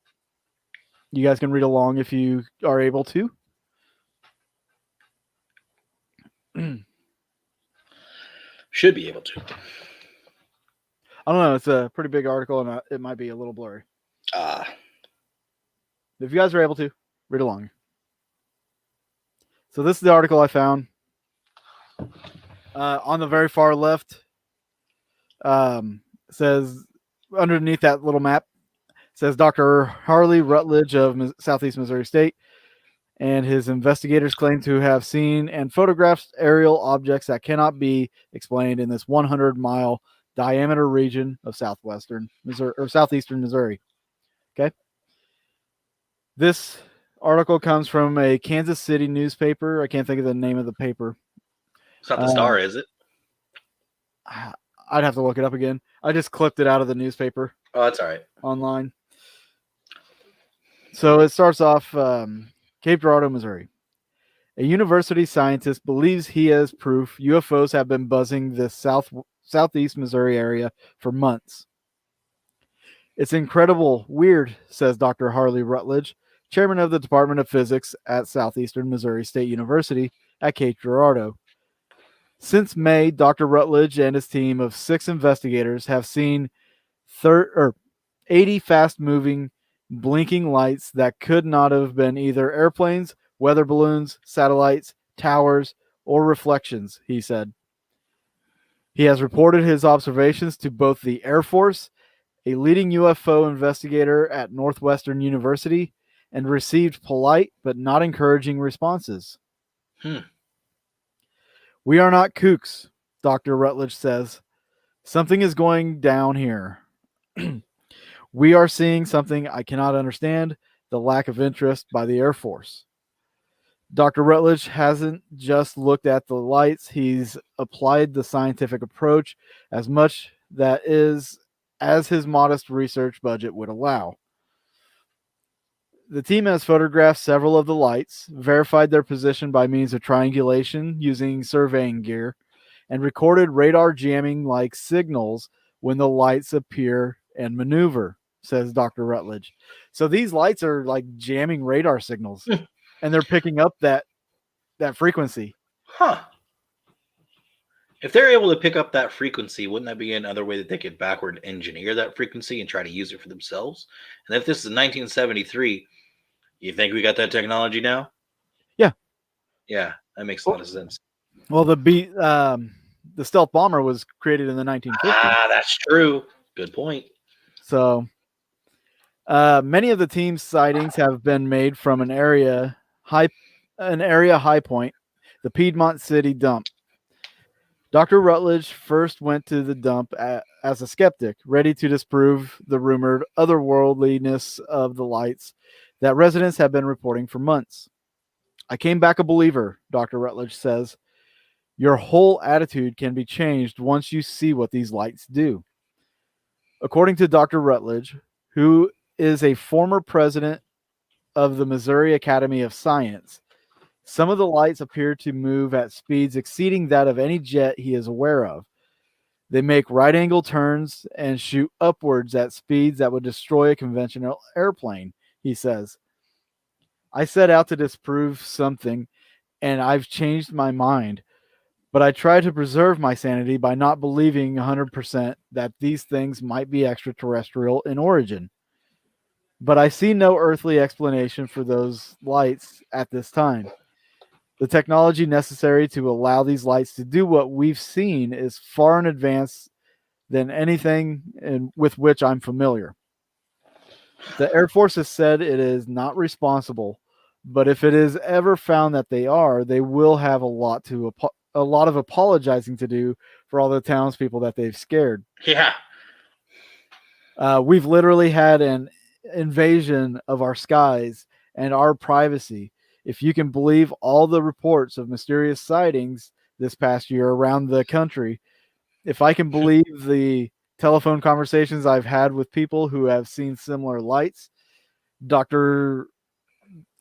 You guys can read along if you are able to. Should be able to. I don't know. It's a pretty big article, and it might be a little blurry. If you guys are able to, read along. So this is the article I found. On the very far left, says underneath that little map, says Dr. Harley Rutledge of Southeast Missouri State and his investigators claim to have seen and photographed aerial objects that cannot be explained in this 100-mile diameter region of southwestern Missouri or southeastern Missouri. Okay. This article comes from a Kansas City newspaper. I can't think of the name of the paper. It's not the Star, is it? I'd have to look it up again. I just clipped it out of the newspaper. Oh, that's all right. Online. So it starts off Cape Girardeau, Missouri. A university scientist believes he has proof UFOs have been buzzing the southeast Missouri area for months. It's incredible weird, says Dr. Harley Rutledge, chairman of the Department of Physics at Southeastern Missouri State University at Cape Girardeau. Since May, Dr. Rutledge and his team of 6 investigators have seen 80 fast-moving, blinking lights that could not have been either airplanes, weather balloons, satellites, towers, or reflections, he said. He has reported his observations to both the Air Force, a leading UFO investigator at Northwestern University, and received polite but not encouraging responses. We are not kooks, Dr. Rutledge says. Something is going down here. We are seeing something I cannot understand, the lack of interest by the Air Force. Dr. Rutledge hasn't just looked at the lights, he's applied the scientific approach as much that is as his modest research budget would allow. The team has photographed several of the lights, verified their position by means of triangulation using surveying gear, and recorded radar jamming like signals when the lights appear and maneuver, says Dr. Rutledge. So these lights are like jamming radar signals, and they're picking up that frequency. Huh. If they're able to pick up that frequency, wouldn't that be another way that they could backward engineer that frequency and try to use it for themselves? And if this is 1973, you think we got that technology now? Yeah. Yeah, that makes a lot of sense. Well, the stealth bomber was created in the 1950s. Ah, that's true. Good point. So many of the team's sightings have been made from an area high point, the Piedmont City dump. Dr. Rutledge first went to the dump as a skeptic, ready to disprove the rumored otherworldliness of the lights that residents have been reporting for months. I came back a believer, Dr. Rutledge says. Your whole attitude can be changed once you see what these lights do. According to Dr. Rutledge, who is a former president of the Missouri Academy of Science, Some of the lights appear to move at speeds exceeding that of any jet he is aware of. They make right angle turns and shoot upwards at speeds that would destroy a conventional airplane, he says. I set out to disprove something, and I've changed my mind. But I try to preserve my sanity by not believing 100% that these things might be extraterrestrial in origin. But I see no earthly explanation for those lights at this time. The technology necessary to allow these lights to do what we've seen is far in advance than anything with which I'm familiar. The Air Force has said it is not responsible, but if it is ever found that they are, they will have a lot of apologizing to do for all the townspeople that they've scared. Yeah. We've literally had an invasion of our skies and our privacy. If you can believe all the reports of mysterious sightings this past year around the country, if I can believe the telephone conversations I've had with people who have seen similar lights, Dr.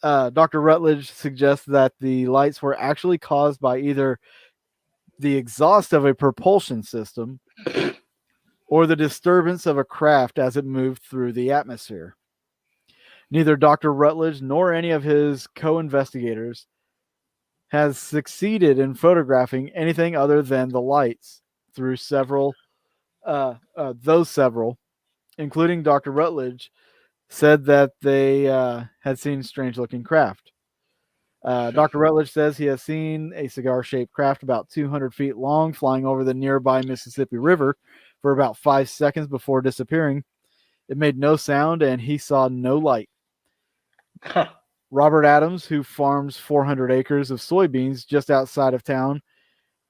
Dr. Rutledge suggests that the lights were actually caused by either the exhaust of a propulsion system or the disturbance of a craft as it moved through the atmosphere. Neither Dr. Rutledge nor any of his co-investigators has succeeded in photographing anything other than the lights through those several, including Dr. Rutledge, said that they had seen strange-looking craft. Dr. Rutledge says he has seen a cigar-shaped craft about 200 feet long flying over the nearby Mississippi River for about 5 seconds before disappearing. It made no sound, and he saw no light. Huh. Robert Adams, who farms 400 acres of soybeans just outside of town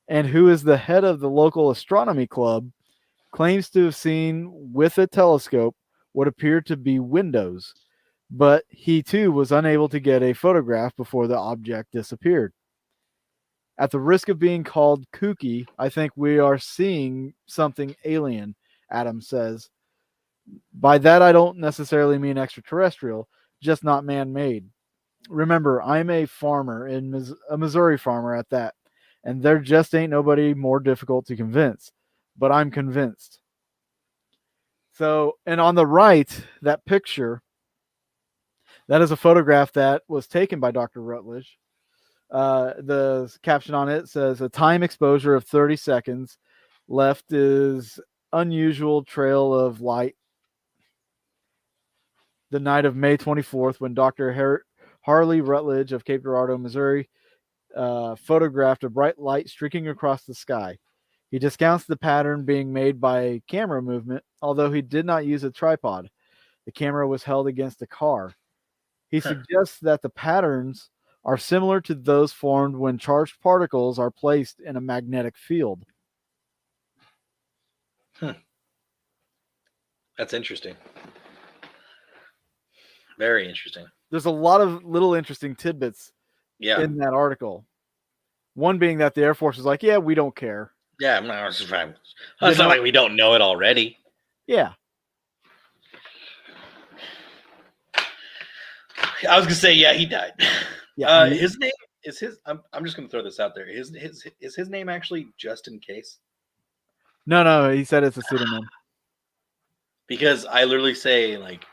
and who is the head of the local astronomy club, claims to have seen with a telescope what appeared to be windows, but he too was unable to get a photograph before the object disappeared. At the risk of being called kooky, I think we are seeing something alien, Adams says. By that, I don't necessarily mean extraterrestrial, just not man-made. Remember, I'm a farmer, a Missouri farmer at that, and there just ain't nobody more difficult to convince. But I'm convinced. So, and on the right, that picture, that is a photograph that was taken by Dr. Rutledge. The caption on it says, a time exposure of 30 seconds. Left is unusual trail of light. The night of May 24th, when Dr. Harley Rutledge of Cape Girardeau, Missouri, photographed a bright light streaking across the sky. He discounts the pattern being made by camera movement, although he did not use a tripod. The camera was held against a car. He suggests that the patterns are similar to those formed when charged particles are placed in a magnetic field. That's interesting. Very interesting. There's a lot of little interesting tidbits in that article. One being that the Air Force is like, yeah, we don't care. Yeah, it's not like we don't know it already. Yeah. I was gonna say, yeah, he died. Yeah. His name is his. I'm just gonna throw this out there. Is his name actually Just In Case? No. He said it's a pseudonym. Because I literally say like,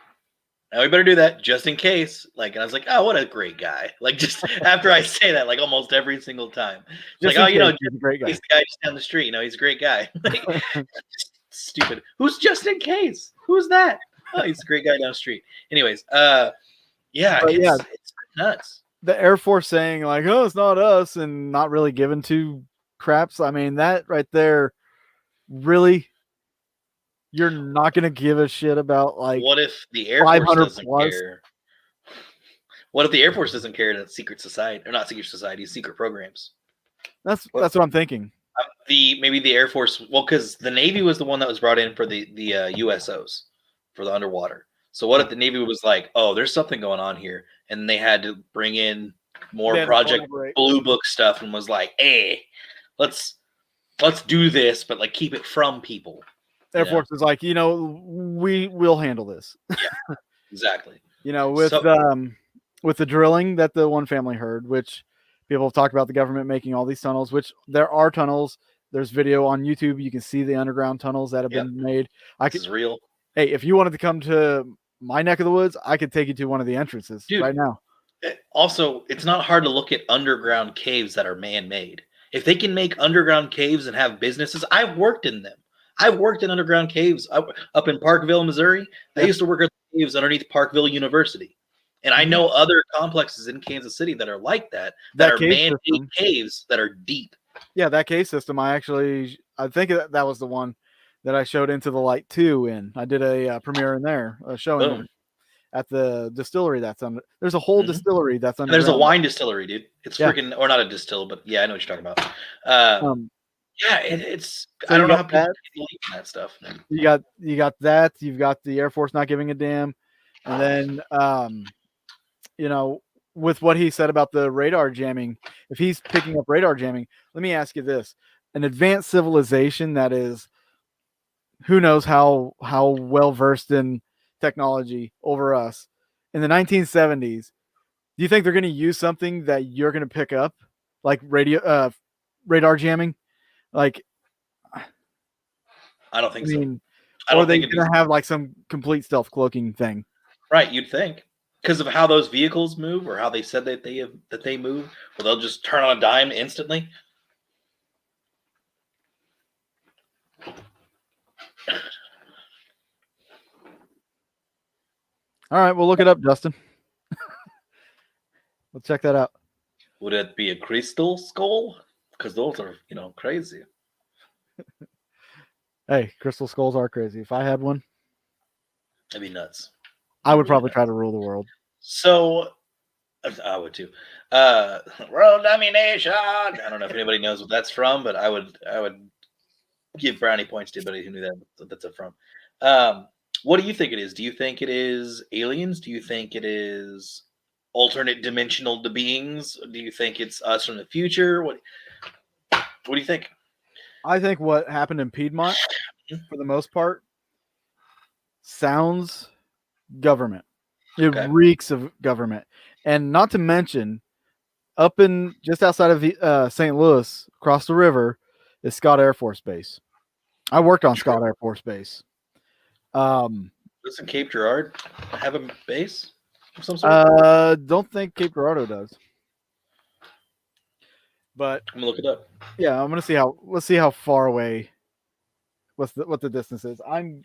"Oh, we better do that just in case." Like, and I was like, "Oh, what a great guy!" Like, just after I say that, like almost every single time, it's like, "Oh, he's a great guy. He's the guy just down the street. He's a great guy." Like, stupid. Who's Just In Case? Who's that? Oh, he's a great guy down the street. Anyways, it's nuts. The Air Force saying like, "Oh, it's not us," and not really giving two craps. I mean, that right there, really, you're not going to give a shit about like. What if the Air Force doesn't care? What if the Air Force doesn't care that secret society, or not secret societies, secret programs? That's what I'm thinking. Maybe the Air Force. Well, because the Navy was the one that was brought in for the USOs for the underwater. So what if the Navy was like, oh, there's something going on here, and they had to bring in more Project Blue Book stuff, and was like, hey, let's do this, but like keep it from people. Air Force is like, we will handle this. Yeah, exactly. With the drilling that the one family heard, which People have talked about the government making all these tunnels, which there are tunnels. There's video on YouTube. You can see the underground tunnels that have Yep. been made. I This could, is real. hey, if you wanted to come to my neck of the woods, I could take you to one of the entrances Dude. right now. Also, it's not hard to look at underground caves that are man-made. If they can make underground caves and have businesses, I've worked in them. I've worked in underground caves up in Parkville, Missouri. I Yeah. used to work at caves underneath Parkville University. And I Mhm. know other complexes in Kansas City that are like that That are cave man-made system. caves that are deep. Yeah, that cave system. I think that was the one that I showed Into the Light 2 in. I did a premiere in there, a showing Boom. at the distillery that's under. There's a whole Mhm. distillery that's And there's a underground. wine distillery, dude. It's Yeah. freaking, or not a distill, but yeah, I know what you're talking about. Yeah, it's. So I you don't know got how people that. believe in that stuff. You got that. You've got the Air Force not giving a damn, and then you know, with what he said about the radar jamming, if he's picking up radar jamming, let me ask you this: an advanced civilization that is, who knows how well versed in technology over us in the 1970s, do you think they're going to use something that you're going to pick up, like radar jamming? Like, I don't I think so. mean, I or are don't they think it'd be going to have like some complete stealth cloaking thing? right. You'd think because of how those vehicles move, or how they said that they move, or they'll just turn on a dime instantly. All right, we'll look it up, Justin. Let's check that out. Would it be a crystal skull? Because those are crazy. Hey, crystal skulls are crazy. If I had one, That'd be nuts. I would Really probably nuts. try to rule the world. So I would too. World domination. I don't know if anybody knows what that's from, but I would give brownie points to anybody who knew that's it from. What do you think it is? Do you think it is aliens? Do you think it is alternate dimensional beings? Do you think it's us from the future? What do you think? I think what happened in Piedmont, for the most part, sounds government. It Okay. reeks of government, and not to mention, up in just outside of St. Louis, across the river, is Scott Air Force Base. I worked on True. Scott Air Force Base. Um, Doesn't Cape Girardeau have a base of some sort? don't think Cape Girardeau does, but I'm gonna look it up. yeah, let's see how far away. What the distance is. I'm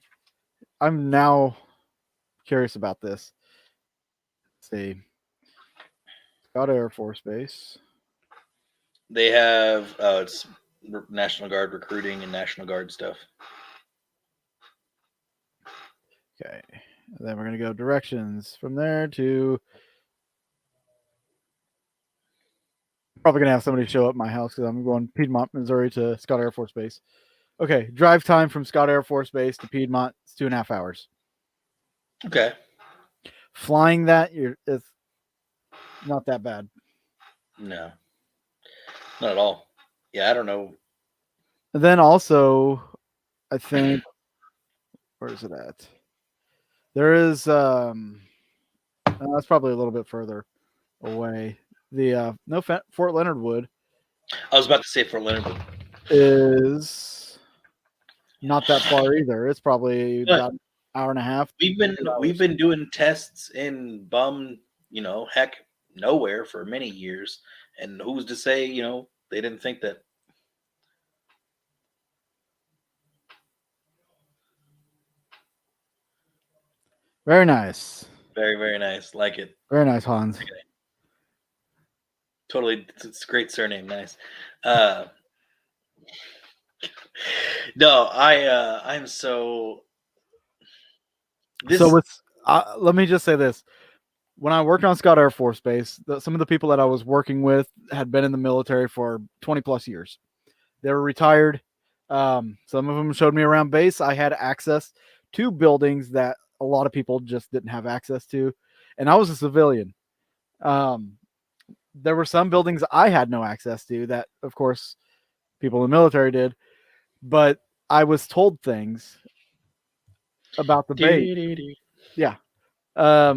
now curious about this. Let's see, Scott Air Force Base. They have it's National Guard recruiting and National Guard stuff. Okay, and then we're gonna go directions from there to. Probably gonna have somebody show up at my house because I'm going Piedmont, Missouri to Scott Air Force Base. Okay, drive time from Scott Air Force Base to Piedmont is 2.5 hours. Okay. Flying that, it's not that bad. No, not at all. Yeah, I don't know. And then also, I think, where is it at? There is that's probably a little bit further away. The no Fort Leonard Wood I was about to say Fort Leonard, but is not that far either. It's probably about an hour and a half. we've 2 hours. been doing tests in heck nowhere for many years, and who's to say they didn't think that. Very nice. Very, very nice. Like it. Very nice, Hans. Okay. Totally, it's a great surname. Nice. No, I'm so. This So let me just say this: when I worked on Scott Air Force Base, some of the people that I was working with had been in the military for 20 plus years. They were retired. Some of them showed me around base. I had access to buildings that a lot of people just didn't have access to, and I was a civilian. There were some buildings I had no access to that, of course, people in the military did, but I was told things about the base. Yeah. I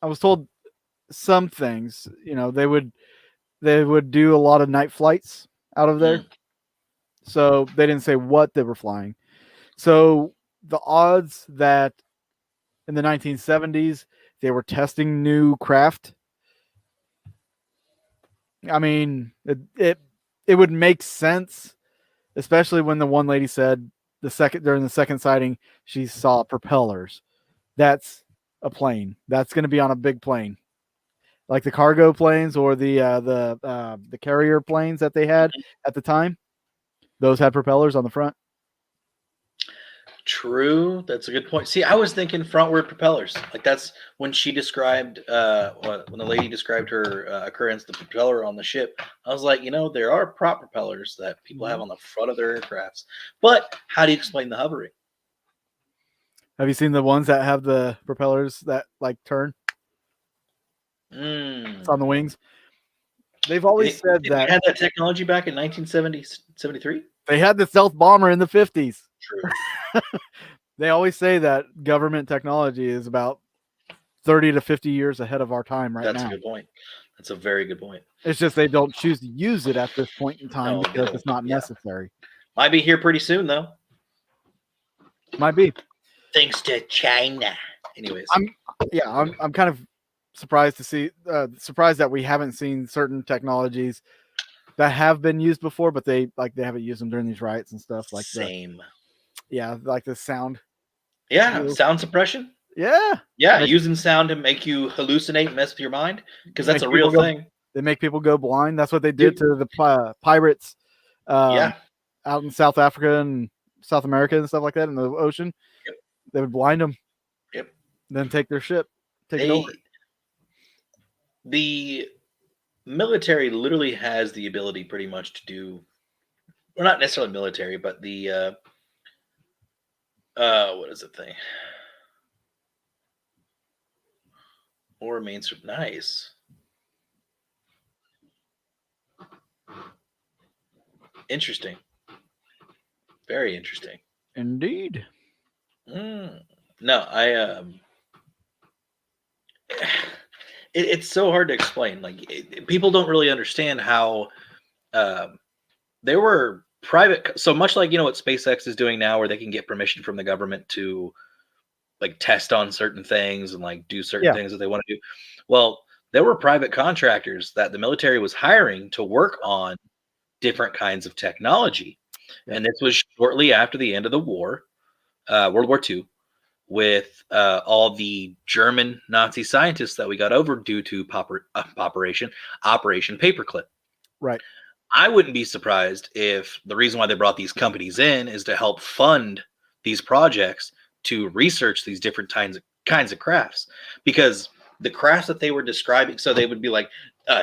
was told some things, they would they would do a lot of night flights out of there. Mm. So they didn't say what they were flying. So the odds that in the 1970s they were testing new craft, I mean, it would make sense, especially when the one lady said during the second sighting she saw propellers. That's a plane. That's going to be on a big plane, like the cargo planes or the carrier planes that they had at the time. Those had propellers on the front. True, that's a good point. See, I was thinking frontward propellers. Like that's when she described, when the lady described her occurrence, the propeller on the ship. I was like, there are prop propellers that people have on the front of their aircrafts. But how do you explain the hovering? Have you seen the ones that have the propellers that like turn? It's on the wings. They've always said They that had that technology back in 1970, 73? they had the stealth bomber in the 50s. True. They always say that government technology is about 30 to 50 years ahead of our time right That's now. a good point. That's a very good point. It's just they don't choose to use it at this point in time No, they because don't. it's not Yeah. necessary. Might be here pretty soon, though. Might be. Thanks to China. Anyways. I'm kind of surprised that we haven't seen certain technologies that have been used before, but they haven't used them during these riots and stuff like Same. like the sound. Yeah, sound suppression. Yeah. Yeah, using sound to make you hallucinate, mess with your mind, because that's a real thing. They make people go blind. That's what they did to the pirates out in South Africa and South America and stuff like that in the ocean. Yep. They would blind them. Yep. Then take their ship. It over. The military literally has the ability pretty much to do, well, not necessarily military, but the what is the thing? Or mainstream. Nice. Interesting. Very interesting. Indeed. No, it's so hard to explain. Like people don't really understand how there were private. So much like what SpaceX is doing now, where they can get permission from the government to like test on certain things and like do certain things that they want to do. Well, there were private contractors that the military was hiring to work on different kinds of technology. And this was shortly after the end of the war, World War II, with all the German Nazi scientists that we got over due to Operation Paperclip. Right. I wouldn't be surprised if the reason why they brought these companies in is to help fund these projects to research these different kinds of crafts, because the crafts that they were describing, so they would be like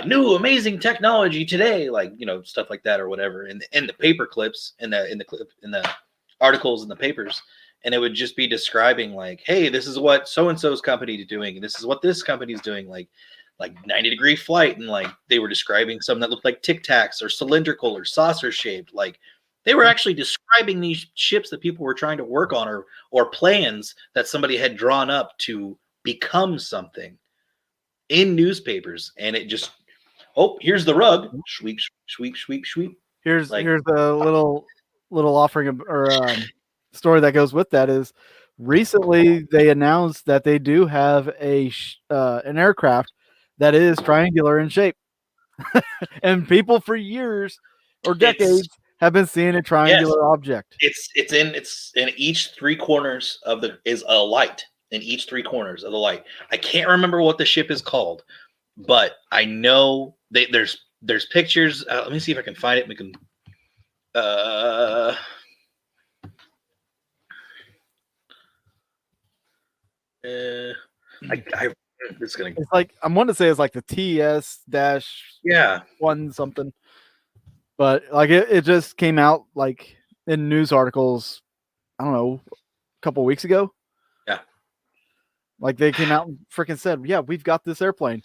new amazing technology today, like stuff like that or whatever, in the paper clips, in the articles in the papers, and it would just be describing like, hey, this is what so and so's company is doing, and this is what this company is doing, like 90-degree flight, and like they were describing something that looked like Tic Tacs or cylindrical or saucer shaped, like. They were actually describing these ships that people were trying to work on, or plans that somebody had drawn up to become something in newspapers. And it just, here's the rug. Sweep, sweep, sweep, sweep. Here's a little offering or story that goes with that is recently they announced that they do have an aircraft that is triangular in shape. And people for years or decades have been seeing a triangular object. It's in each three corners is a light in each three corners of the light. I can't remember what the ship is called, but I know there's pictures. Let me see if I can find it. We can. It's like I'm wanting to say it's like the TS-1 something. But like it just came out like in news articles, I don't know, a couple of weeks ago. Yeah. Like they came out and freaking said, "Yeah, we've got this airplane."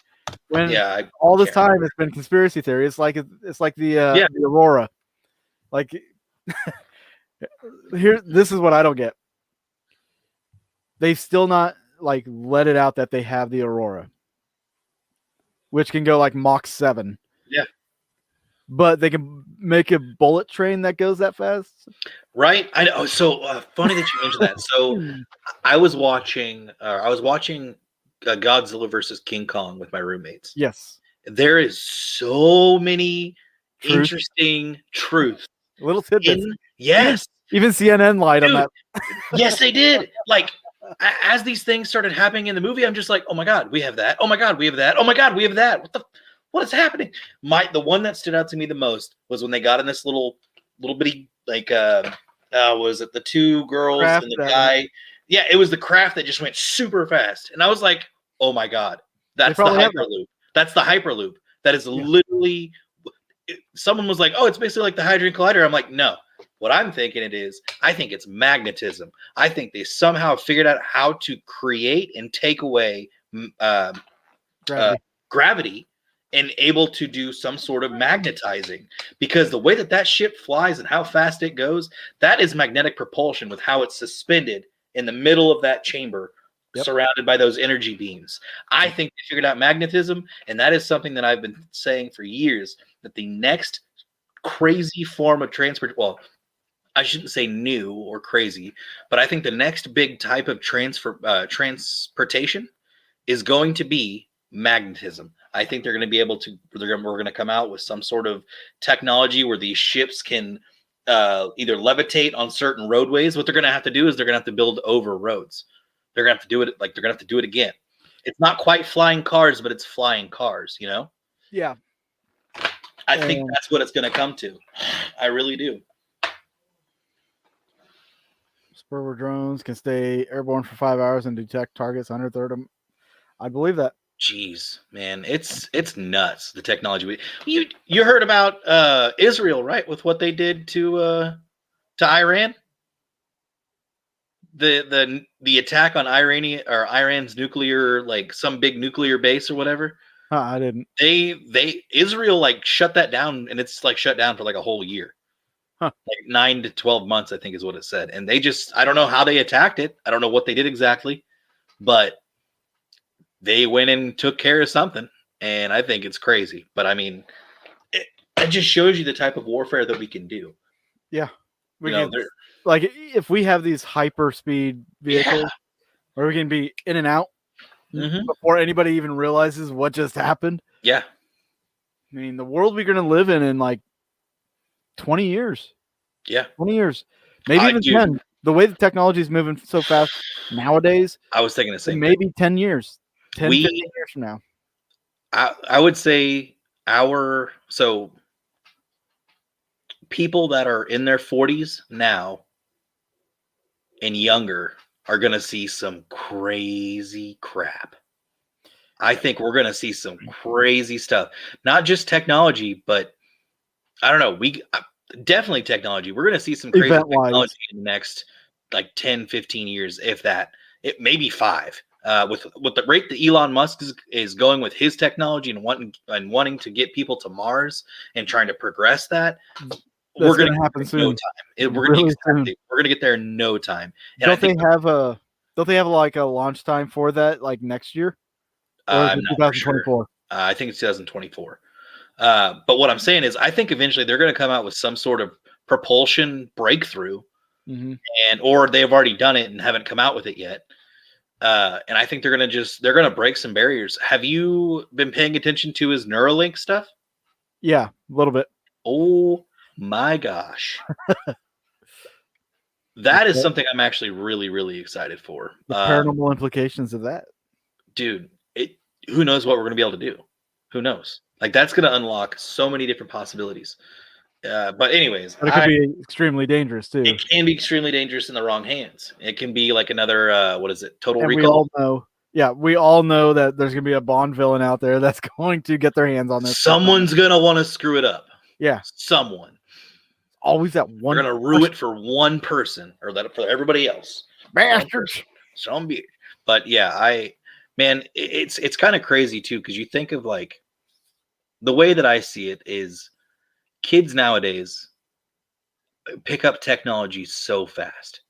When all this time it's been conspiracy theory. It's like the Aurora. Like this is what I don't get. They've still not like let it out that they have the Aurora, which can go like Mach 7. Yeah. but they can make a bullet train that goes that fast. Right? I know. So funny that you mentioned that. So I was watching Godzilla versus King Kong with my roommates. Yes, There is so many truth, interesting truths little tidbits. in Even yes, even CNN lied on dude. that. Yes, they did. Like as these things started happening in the movie, I'm just like, oh my god, we have that. Oh my god, we have that. Oh my god, we have that. What is happening? The one that stood out to me the most was when they got in this little bitty like was it the two girls Craft and the that went. guy? Yeah, it was the craft that just went super fast, and I was like, oh my god, They that's the probably have that. hyperloop. That's the hyperloop. That is Yeah. literally. Someone was like, oh, it's basically like the Hadron Collider. I'm like, no. What I'm thinking it is, I think it's magnetism. I think they somehow figured out how to create and take away Gravity. gravity and able to do some sort of magnetizing, because the way that ship flies and how fast it goes, that is magnetic propulsion with how it's suspended in the middle of that chamber. Yep. Surrounded by those energy beams. I think they figured out magnetism, and that is something that I've been saying for years, that the next crazy form of transport, well, I shouldn't say new or crazy, but I think the next big type of transportation is going to be magnetism. I think they're going to be able to. We're going to come out with some sort of technology where these ships can either levitate on certain roadways. What they're going to have to do is they're going to have to build over roads. They're going to have to do it like they're going to have to do it again. It's not quite flying cars, but it's flying cars. You know. Yeah. I think that's what it's going to come to. I really do. Spurward drones can stay airborne for 5 hours and detect targets under third. I believe that. Jeez, man, it's nuts, the technology. You heard about Israel, right? With what they did to Iran, the attack on Iran's nuclear, like some big nuclear base or whatever. I didn't. Israel like shut that down, and it's like shut down for like a whole year. Huh. Like 9 to 12 months, I think is what it said. And I don't know how they attacked it. I don't know what they did exactly, but they went and took care of something. And I think it's crazy. But I mean, it just shows you the type of warfare that we can do. Yeah. We can, like if we have these hyper speed vehicles, where we can be in and out before anybody even realizes what just happened. Yeah. I mean, the world we're going to live in like 20 years. Yeah. 20 years. Maybe even 10. The way the technology is moving so fast nowadays. I was thinking the same maybe thing. 10 years. 10, 15 years from now. I would say people that are in their 40s now and younger are going to see some crazy crap. I think we're going to see some crazy stuff. Not just technology, but I don't know. Definitely technology. We're going to see some crazy technology in the next like 10, 15 years, if that. It may be 5. With the rate that Elon Musk is going with his technology and wanting to get people to Mars and trying to progress that, we're going to happen soon. No time. We're going to get there in no time. And don't they have like a launch time for that, like next year? Or is it 2024? Sure. I think it's 2024. But what I'm saying is, I think eventually they're going to come out with some sort of propulsion breakthrough, or they've already done it and haven't come out with it yet. And I think they're going to break some barriers. Have you been paying attention to his Neuralink stuff? Yeah, a little bit. Oh my gosh. That is something I'm actually really, really excited for. The paranormal implications of that. Dude, who knows what we're going to be able to do? Who knows? Like, that's going to unlock so many different possibilities. But anyways, it could be extremely dangerous too. It can be extremely dangerous in the wrong hands. It can be like another Total Recall. We all know. Yeah, we all know that there's going to be a Bond villain out there that's going to get their hands on this. Someone's going to want to screw it up. Yeah, someone. Always that one. They're going to rue it for one person, or that for everybody else. Bastards. Some be. But yeah, it's kind of crazy too, because you think of like the way that I see it is kids nowadays pick up technology so fast,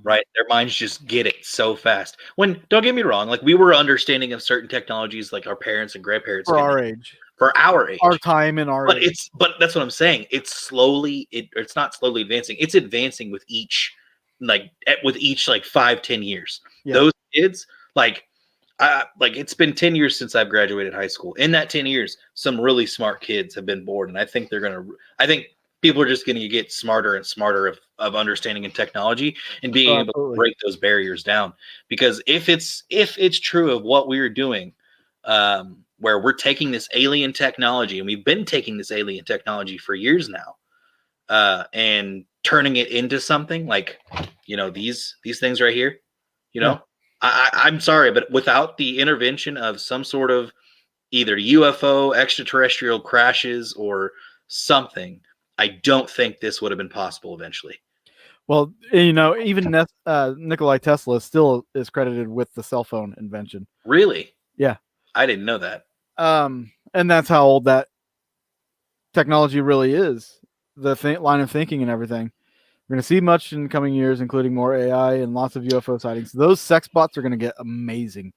right? Their minds just get it so fast. When, don't get me wrong, like we were understanding of certain technologies, like our parents and grandparents for our age. for our age. our time and our age. But that's what I'm saying. It's not slowly advancing. It's advancing with each like 5-10 years. Yeah. Those kids like it's been 10 years since I've graduated high school. In that 10 years, some really smart kids have been born, and I think people are just going to get smarter and smarter of understanding and technology and being able to break those barriers down. Because if it's true of what we're doing, where we're taking this alien technology, and we've been taking this alien technology for years now, and turning it into something like, these things right here, I'm sorry, but without the intervention of some sort of either UFO, extraterrestrial crashes, or something, I don't think this would have been possible eventually. Well, even Nikola Tesla still is credited with the cell phone invention. Really? Yeah. I didn't know that. And that's how old that technology really is. The line of thinking and everything. We're going to see much in coming years, including more AI and lots of UFO sightings. Those sex bots are going to get amazing.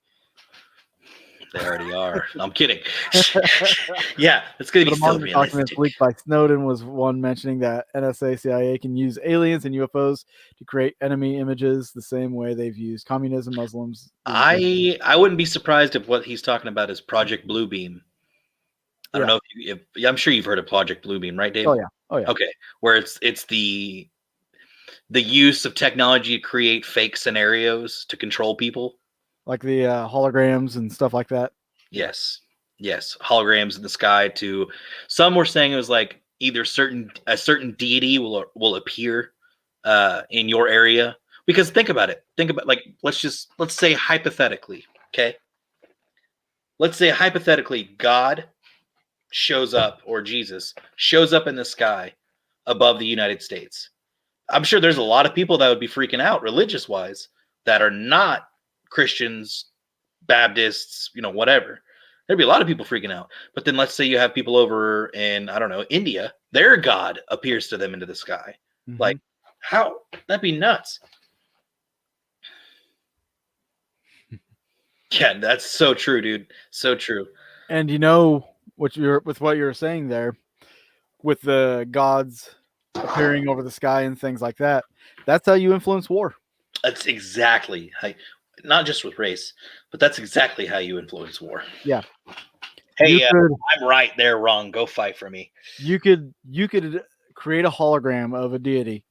They already are. I'm kidding. Yeah, it's going to be so realistic. Documents leaked by Snowden was one mentioning that NSA, CIA can use aliens and UFOs to create enemy images the same way they've used communism, Muslims. I wouldn't be surprised if what he's talking about is Project Bluebeam. I don't know if I'm sure you've heard of Project Bluebeam, right, Dave? Oh yeah. Okay, where it's the use of technology to create fake scenarios to control people, like the holograms and stuff like that. Yes, holograms in the sky. To some were saying it was like either a certain deity will appear in your area. Because think about it. Let's say hypothetically, okay? Let's say hypothetically God shows up, or Jesus shows up in the sky above the United States. I'm sure there's a lot of people that would be freaking out religious wise that are not Christians, Baptists, whatever. There'd be a lot of people freaking out. But then let's say you have people over in, I don't know, India, their God appears to them into the sky. Mm-hmm. Like, how? That'd be nuts. Yeah, that's so true, dude. So true. And what you're saying there, with the gods appearing over the sky and things like that, that's how you influence war. That's exactly how, not just with race, but that's exactly how you influence war. Yeah. Hey, I'm right, they're wrong. Go fight for me. You could create a hologram of a deity.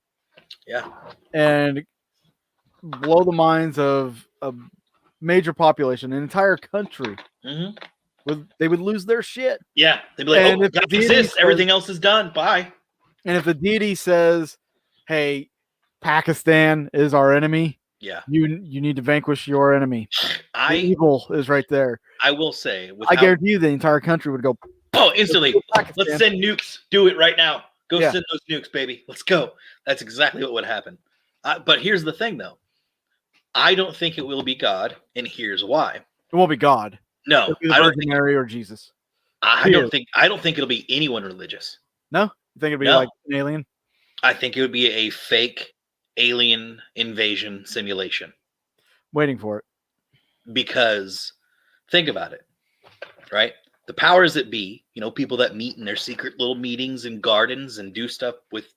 Yeah. And blow the minds of a major population, an entire country. Mm-hmm. They would lose their shit. Yeah. They'd be like, God exists, everything else is done. Bye. And if the deity says, hey, Pakistan is our enemy, yeah, you need to vanquish your enemy. The evil is right there. I will say, I guarantee you the entire country would go, instantly. Let's send nukes. Do it right now. Go send those nukes, baby. Let's go. That's exactly what would happen. But here's the thing, though. I don't think it will be God, and here's why. It won't be God. No, I don't think Mary or Jesus. I don't think it'll be anyone religious. No, you think it'd be like an alien? I think it would be a fake alien invasion simulation. Waiting for it. Because think about it, right? The powers that be, people that meet in their secret little meetings and gardens and do stuff with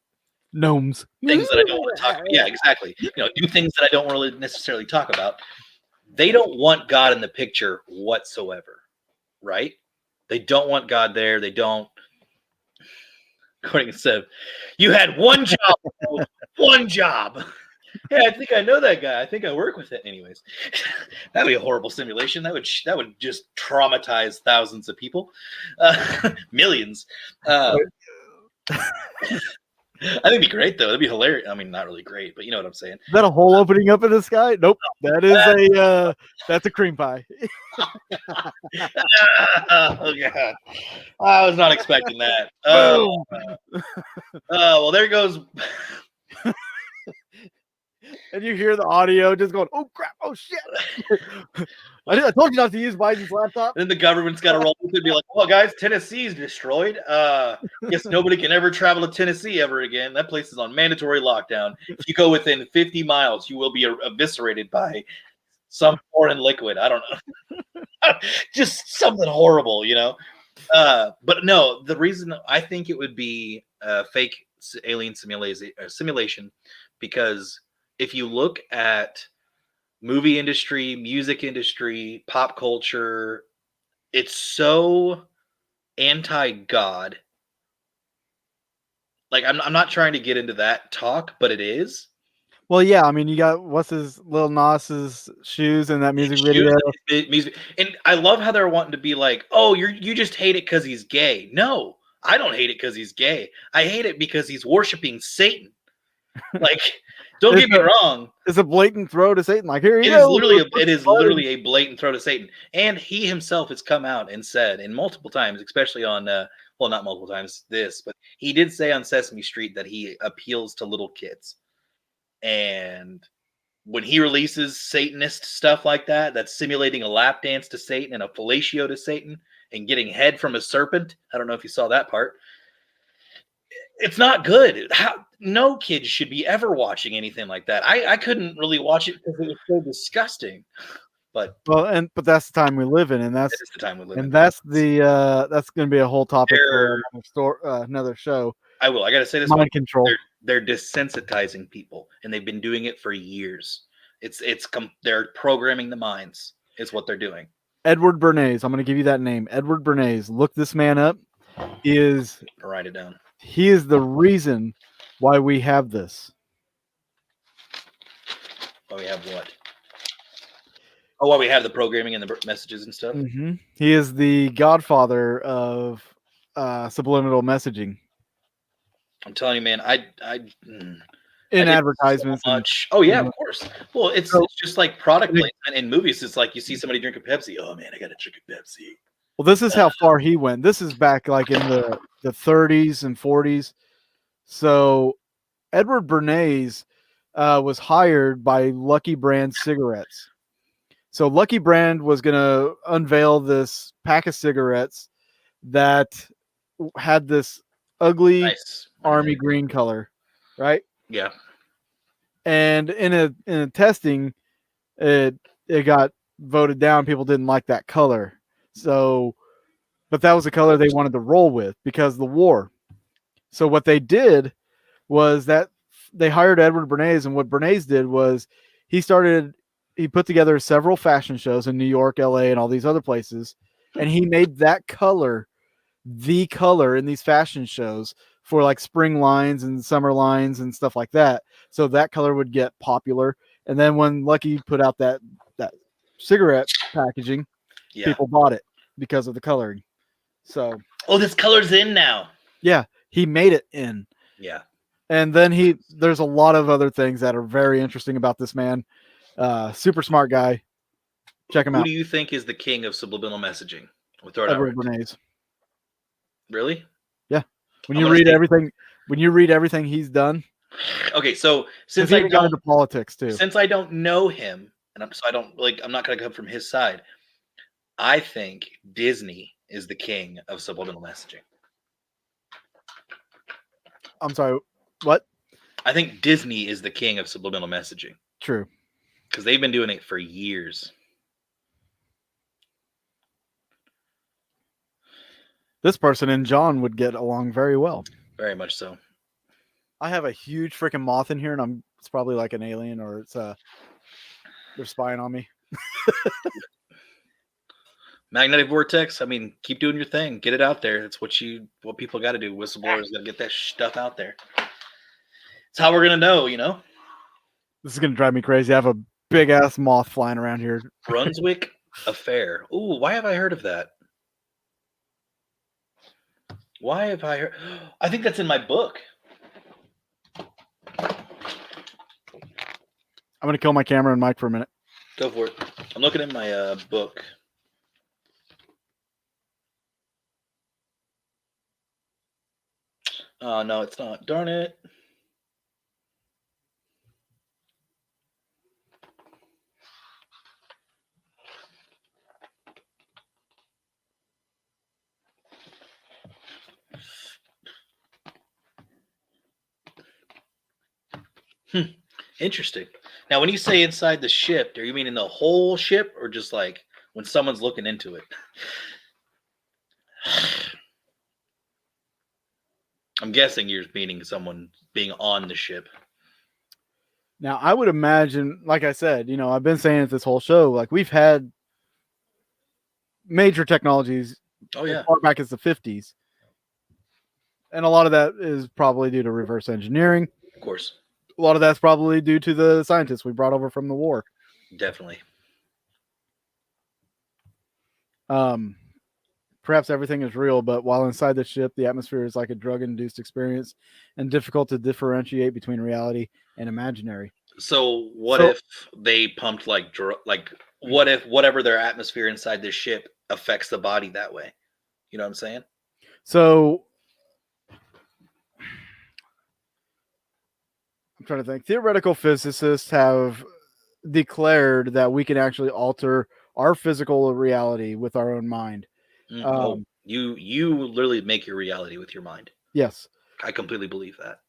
gnomes, things that I don't want to talk about. Yeah, exactly. Do things that I don't really necessarily talk about. They don't want God in the picture whatsoever, right? They don't want God there. They don't. According to Seb, you had one job, one job. Yeah, I think I know that guy. I think I work with it. Anyways, that'd be a horrible simulation. That would just traumatize thousands of people, millions. I think it'd be great though. It'd be hilarious. I mean, not really great, but you know what I'm saying. Is that a hole opening up in the sky? Nope. That is that's a cream pie. Oh God. I was not expecting that. Oh, well, there goes. And you hear the audio just going, oh crap, oh shit. I told you not to use Biden's laptop. Then the government's got to roll with it and be like, well, guys, Tennessee's destroyed. Guess nobody can ever travel to Tennessee ever again. That place is on mandatory lockdown. If you go within 50 miles, you will be eviscerated by some foreign liquid. I don't know. Just something horrible, But no, the reason I think it would be a fake alien simulation, because if you look at movie industry, music industry, pop culture, it's so anti-God. Like I'm not trying to get into that talk, but it is. Well, yeah, I mean, you got what's his Lil Nas's shoes in that music video. Music, and I love how they're wanting to be like, "Oh, you just hate it because he's gay." No, I don't hate it because he's gay. I hate it because he's worshiping Satan. Like, don't It's get me wrong. a blatant throw to Satan. Like, here you It is go. literally a blatant throw to Satan, and he himself has come out and said, and multiple times, especially on well, not multiple times this, but he did say on Sesame Street that he appeals to little kids, and when he releases Satanist stuff like that, that's simulating a lap dance to Satan and a fellatio to Satan and getting head from a serpent. I don't know if you saw that part. It's not good. No kid should be ever watching anything like that. I couldn't really watch it because it was so disgusting. But but that's the time we live in, and that is the time we live in. that's going to be a whole topic for another show. I will. I got to say this: mind control. They're desensitizing people, and they've been doing it for years. They're programming the minds. Is what they're doing. Edward Bernays. I'm going to give you that name, Edward Bernays. Look this man up. Write it down. He is the reason why we have this. Why we have what? Oh, why we have the programming and the messages and stuff? Mm-hmm. He is the godfather of subliminal messaging. I'm telling you, man. In advertisements. So much. Oh yeah, of course. Well, it's just like product placement in movies. It's like you see somebody drink a Pepsi. Oh man, I got to drink a Pepsi. Well, this is how far he went. This is back like in the 30s and 40s. So Edward Bernays was hired by Lucky Brand cigarettes. So Lucky Brand was going to unveil this pack of cigarettes that had this ugly army green color, right? Yeah. And in a testing, it got voted down. People didn't like that color. So, but that was the color they wanted to roll with because of the war. So what they did was that they hired Edward Bernays, and what Bernays did was he put together several fashion shows in New York, LA, and all these other places, and he made that color the color in these fashion shows for like spring lines and summer lines and stuff like that. So that color would get popular. And then when Lucky put out that cigarette packaging, people bought it because of the coloring. So, this color's in now. Yeah, he made it in. Yeah. And then there's a lot of other things that are very interesting about this man. Super smart guy. Check him out. Who do you think is the king of subliminal messaging? We'll throw it Edward Bernays. Really? Yeah. When you read everything he's done. Okay, so since I got into politics too. Since I don't know him, and I'm not going to come from his side. I think Disney is the king of subliminal messaging. I'm sorry, what? I think Disney is the king of subliminal messaging. True. Because they've been doing it for years. This person and John would get along very well. Very much so. I have a huge freaking moth in here, and it's probably like an alien, or they're spying on me. Magnetic vortex. I mean, keep doing your thing. Get it out there. That's what people got to do. Whistleblowers got to get that stuff out there. It's how we're gonna know, This is gonna drive me crazy. I have a big ass moth flying around here. Brunswick Affair. Ooh, why have I heard of that? Why have I heard? I think that's in my book. I'm gonna kill my camera and mic for a minute. Go for it. I'm looking at my book. Oh, no, it's not. Darn it. Interesting. Now, when you say inside the ship, are you meaning the whole ship or just like when someone's looking into it? I'm guessing you're meaning someone being on the ship. Now, I would imagine, like I said, I've been saying it this whole show, like we've had major technologies Oh as yeah, far back as the 50s. And a lot of that is probably due to reverse engineering. of course, A lot of that's probably due to the scientists we brought over from the war. definitely. Perhaps everything is real, but while inside the ship, the atmosphere is like a drug induced experience and difficult to differentiate between reality and imaginary. So what So, if they pumped like what if whatever their atmosphere inside this ship affects the body that way? You know what I'm saying? so I'm trying to think. Theoretical physicists have declared that we can actually alter our physical reality with our own mind. Oh, Um, you literally make your reality with your mind. yes. I completely believe that.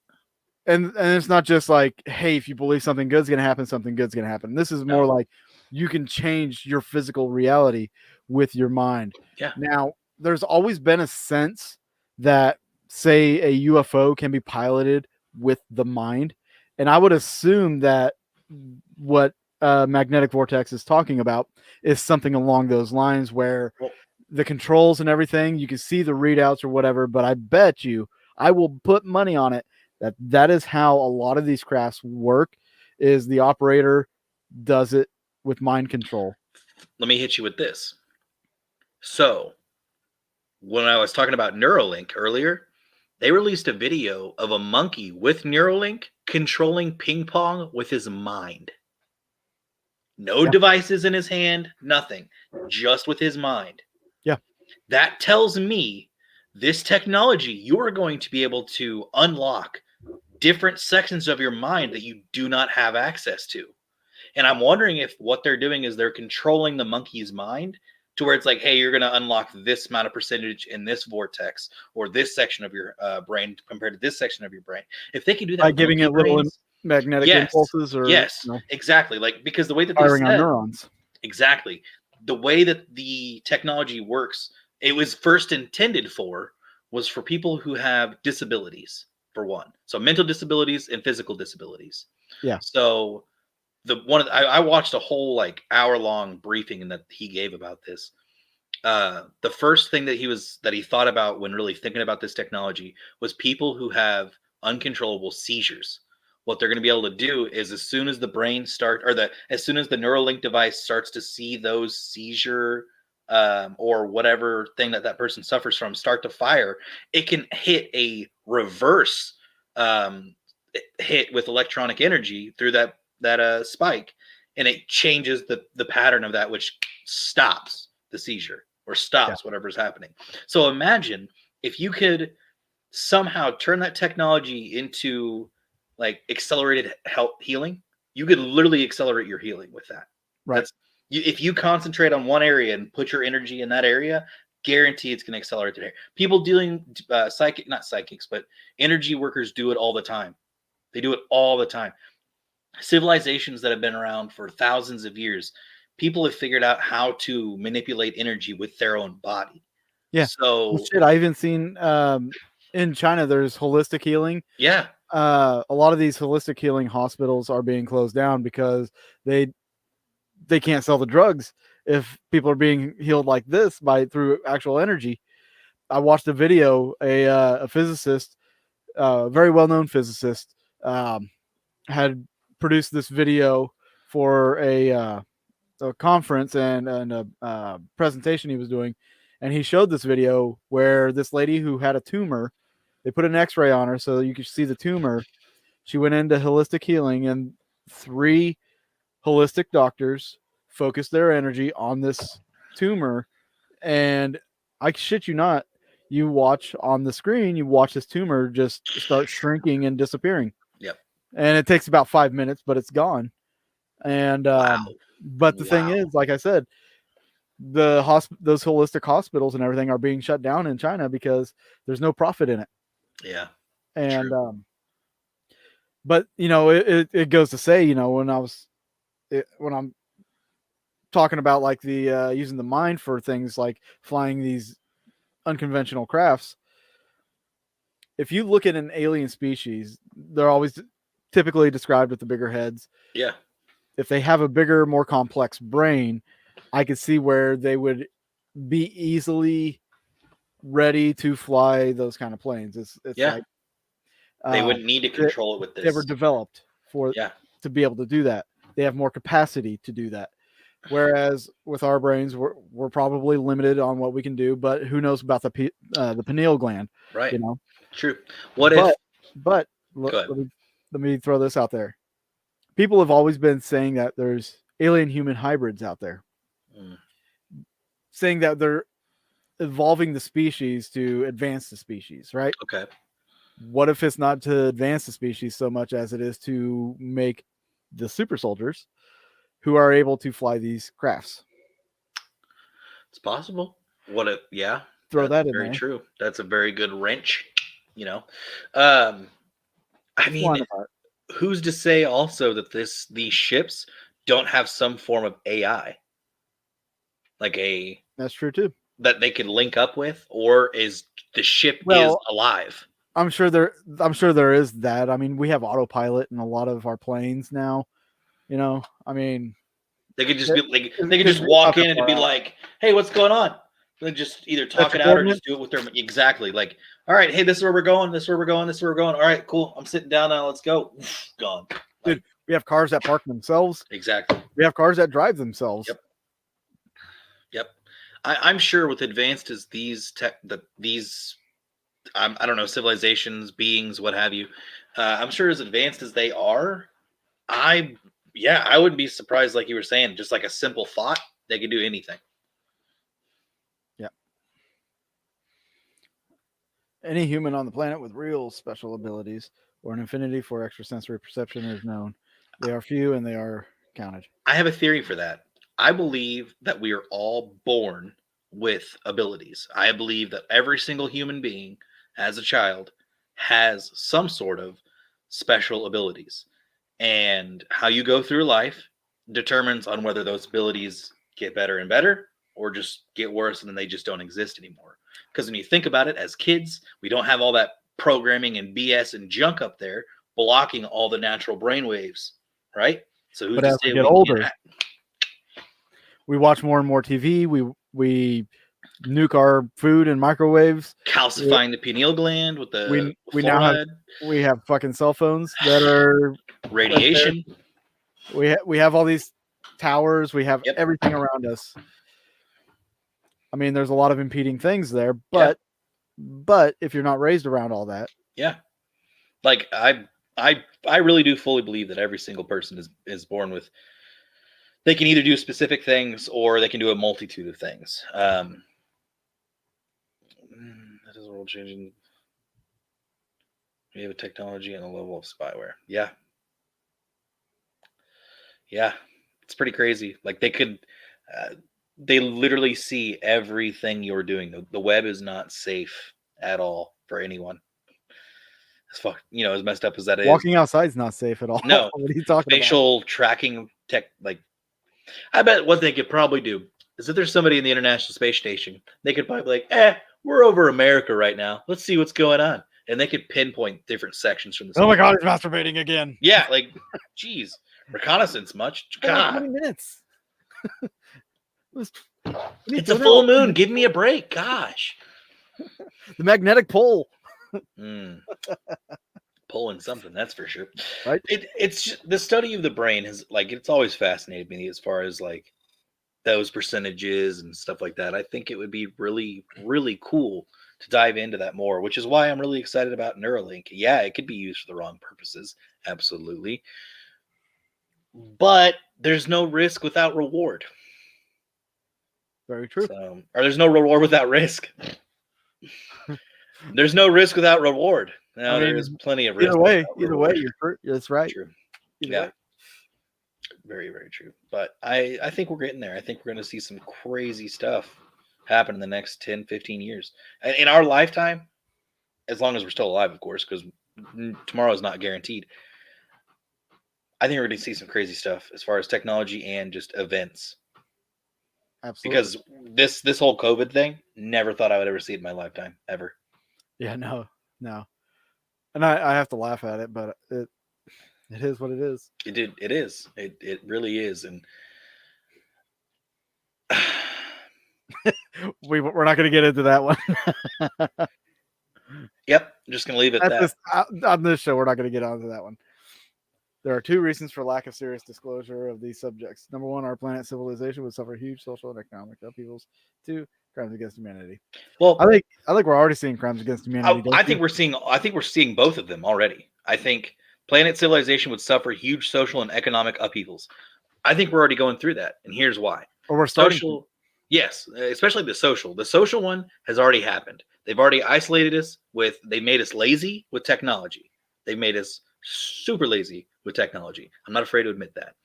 And it's not just like, hey, if you believe something good's gonna happen, something good's gonna happen. This is more No. like you can change your physical reality with your mind. Yeah. Now, there's always been a sense that, say, a UFO can be piloted with the mind, and I would assume that what magnetic vortex is talking about is something along those lines, where Well, the controls and everything, you can see the readouts or whatever, but I bet you, I will put money on it that that is how a lot of these crafts work, is the operator does it with mind control. let me hit you with this. So, when I was talking about Neuralink earlier, they released a video of a monkey with Neuralink controlling ping pong with his mind. No Yeah. devices in his hand, nothing, just with his mind. Yeah. That tells me this technology, you are going to be able to unlock different sections of your mind that you do not have access to. And I'm wondering if what they're doing is they're controlling the monkey's mind to where it's like, hey, you're going to unlock this amount of percentage in this vortex or this section of your brain compared to this section of your brain. If they can do that By with giving monkey it little brains, magnetic yes, impulses, or yes, exactly. Like, because the way that they firing on said, neurons. exactly, the way that the technology works, it was first intended for was for people who have disabilities, for one. So mental disabilities and physical disabilities. Yeah. So I watched a whole like hour long briefing that he gave about this. The first thing that he thought about when really thinking about this technology was people who have uncontrollable seizures. What they're going to be able to do is as soon as the brain start or the as soon as the Neuralink device starts to see those seizure or whatever thing that person suffers from start to fire, it can hit a reverse um, hit with electronic energy through that spike, and it changes the pattern of that, which stops the seizure or Yeah. stops whatever's happening. So imagine if you could somehow turn that technology into like accelerated health healing. You could literally accelerate your healing with that. Right. That's if you concentrate on one area and put your energy in that area, guarantee it's going to accelerate the area. People dealing not psychics, but energy workers do it all the time. They do it all the time. Civilizations that have been around for thousands of years, people have figured out how to manipulate energy with their own body. Yeah. Well, So, shit, I even seen in China there's holistic healing. yeah, A lot of these holistic healing hospitals are being closed down because they can't sell the drugs if people are being healed like this by through actual energy. I watched a video, a physicist, very well known physicist, had produced this video for a conference and a presentation he was doing, and he showed this video where this lady who had a tumor, they put an X-ray on her so you could see the tumor. She went into holistic healing, and 3 holistic doctors focused their energy on this tumor, and I shit you not, you watch on the screen, you watch this tumor just start shrinking and disappearing. yep. And it takes about 5 minutes, but it's gone. And Wow. but the thing Wow. is, like I said, those holistic hospitals and everything are being shut down in China because there's no profit in it. Yeah. And True. but it goes to say, when I'm talking about like the using the mind for things like flying these unconventional crafts, if you look at an alien species, they're always typically described with the bigger heads. Yeah. If they have a bigger, more complex brain, I could see where they would be easily ready to fly those kind of planes. It's Yeah. like They wouldn't need to they, control it with they were this. developed for Yeah. to be able to do that. They have more capacity to do that. Whereas with our brains, we're probably limited on what we can do. But who knows about the pineal gland? Right. You know. True. What if? But Go ahead. let me throw this out there. People have always been saying that there's alien human hybrids out there, Mm, saying that they're evolving the species to advance the species, right? okay. What if it's not to advance the species so much as it is to make the super soldiers who are able to fly these crafts? It's possible. What if? Yeah. Throw That's that in very there. true. That's a very good wrench. You know. Um. I It's mean, flying apart. who's to say also that these ships don't have some form of AI, like a That's true too. that they can link up with, or is the ship is Well, alive? I'm sure there is that. I mean, we have autopilot in a lot of our planes now. You know, I mean, They could just it, be like they could just it's not walk that in and far be out. like, "Hey, what's going on?" Then just either That's talk your it out or just coordinates. do it with their exactly like, "All right, hey, this is where we're going. This is where we're going. This is where we're going. All right, cool. I'm sitting down now. Let's go." Gone. Dude, Like we have cars that park themselves. exactly. We have cars that drive themselves. Yep. Yep. I'm sure with advanced as these I don't know, civilizations, beings, what have you. I'm sure as advanced as they are, I yeah, I wouldn't be surprised, like you were saying, just like a simple thought, they could do anything. Yeah. Any human on the planet with real special abilities or an affinity for extrasensory perception is known. They are few and they are counted. I have a theory for that. I believe that we are all born with abilities. I believe that every single human being as a child has some sort of special abilities. And how you go through life determines on whether those abilities get better and better or just get worse and then they just don't exist anymore. Because when you think about it, as kids, we don't have all that programming and BS and junk up there blocking all the natural brain waves, right? So who's But to as we say get we can't older, we watch more and more TV. We nuke our food in microwaves. calcifying the pineal gland with the We now have fluoride, fucking cell phones that are right there. radiation? We have all these towers. We have Yep. everything around us. I mean, there's a lot of impeding things there, Yeah. but if you're not raised around all that, Yeah. Like I really do fully believe that every single person is born with they can either do specific things or they can do a multitude of things. That is world changing. We have a technology and a level of spyware. Yeah. Yeah. It's pretty crazy. Like they literally see everything you're doing. The web is not safe at all for anyone. As fuck, as messed up as that is. walking outside is not safe at all. No, What are you talking about? facial tracking tech. Like, I bet what they could probably do is if there's somebody in the International Space Station, they could probably be like, we're over America right now. Let's see what's going on. And they could pinpoint different sections from the Oh my space. god, he's masturbating again. Yeah, like, geez, reconnaissance much? Only God, 20 minutes. it's a full moon. Give me a break. Gosh. The magnetic pole. Pulling something, that's for sure. Right. It's just, the study of the brain has it's always fascinated me as far as like those percentages and stuff like that. I think it would be really, really cool to dive into that more, which is why I'm really excited about Neuralink. Yeah, it could be used for the wrong purposes, absolutely. But there's no risk without reward. Very true. So, or there's no reward without risk. There's no risk without reward. Now there is plenty of risk. Either way, that's right. True. Either way. Very, very true. But I think we're getting there. I think we're going to see some crazy stuff happen in the next 10, 15 years. In our lifetime, as long as we're still alive, of course, because tomorrow is not guaranteed. I think we're going to see some crazy stuff as far as technology and just events. Absolutely. Because this whole COVID thing, never thought I would ever see it in my lifetime, ever. Yeah, no. And I have to laugh at it, but it is what it is. It is. It really is. And We're not going to get into that one. yep, I'm just gonna leave it at that. On this show, we're not going to get onto that one. There are two reasons for lack of serious disclosure of these subjects. Number one, our planet civilization would suffer huge social and economic upheavals. Two, crimes against humanity. Well, I think we're already seeing crimes against humanity. I think we're seeing both of them already. I think planet civilization would suffer huge social and economic upheavals. I think we're already going through that, and here's why. Or we're starting. Social, yes, especially the social. The social one has already happened. They've already isolated us they made us lazy with technology. They've made us super lazy with technology. I'm not afraid to admit that.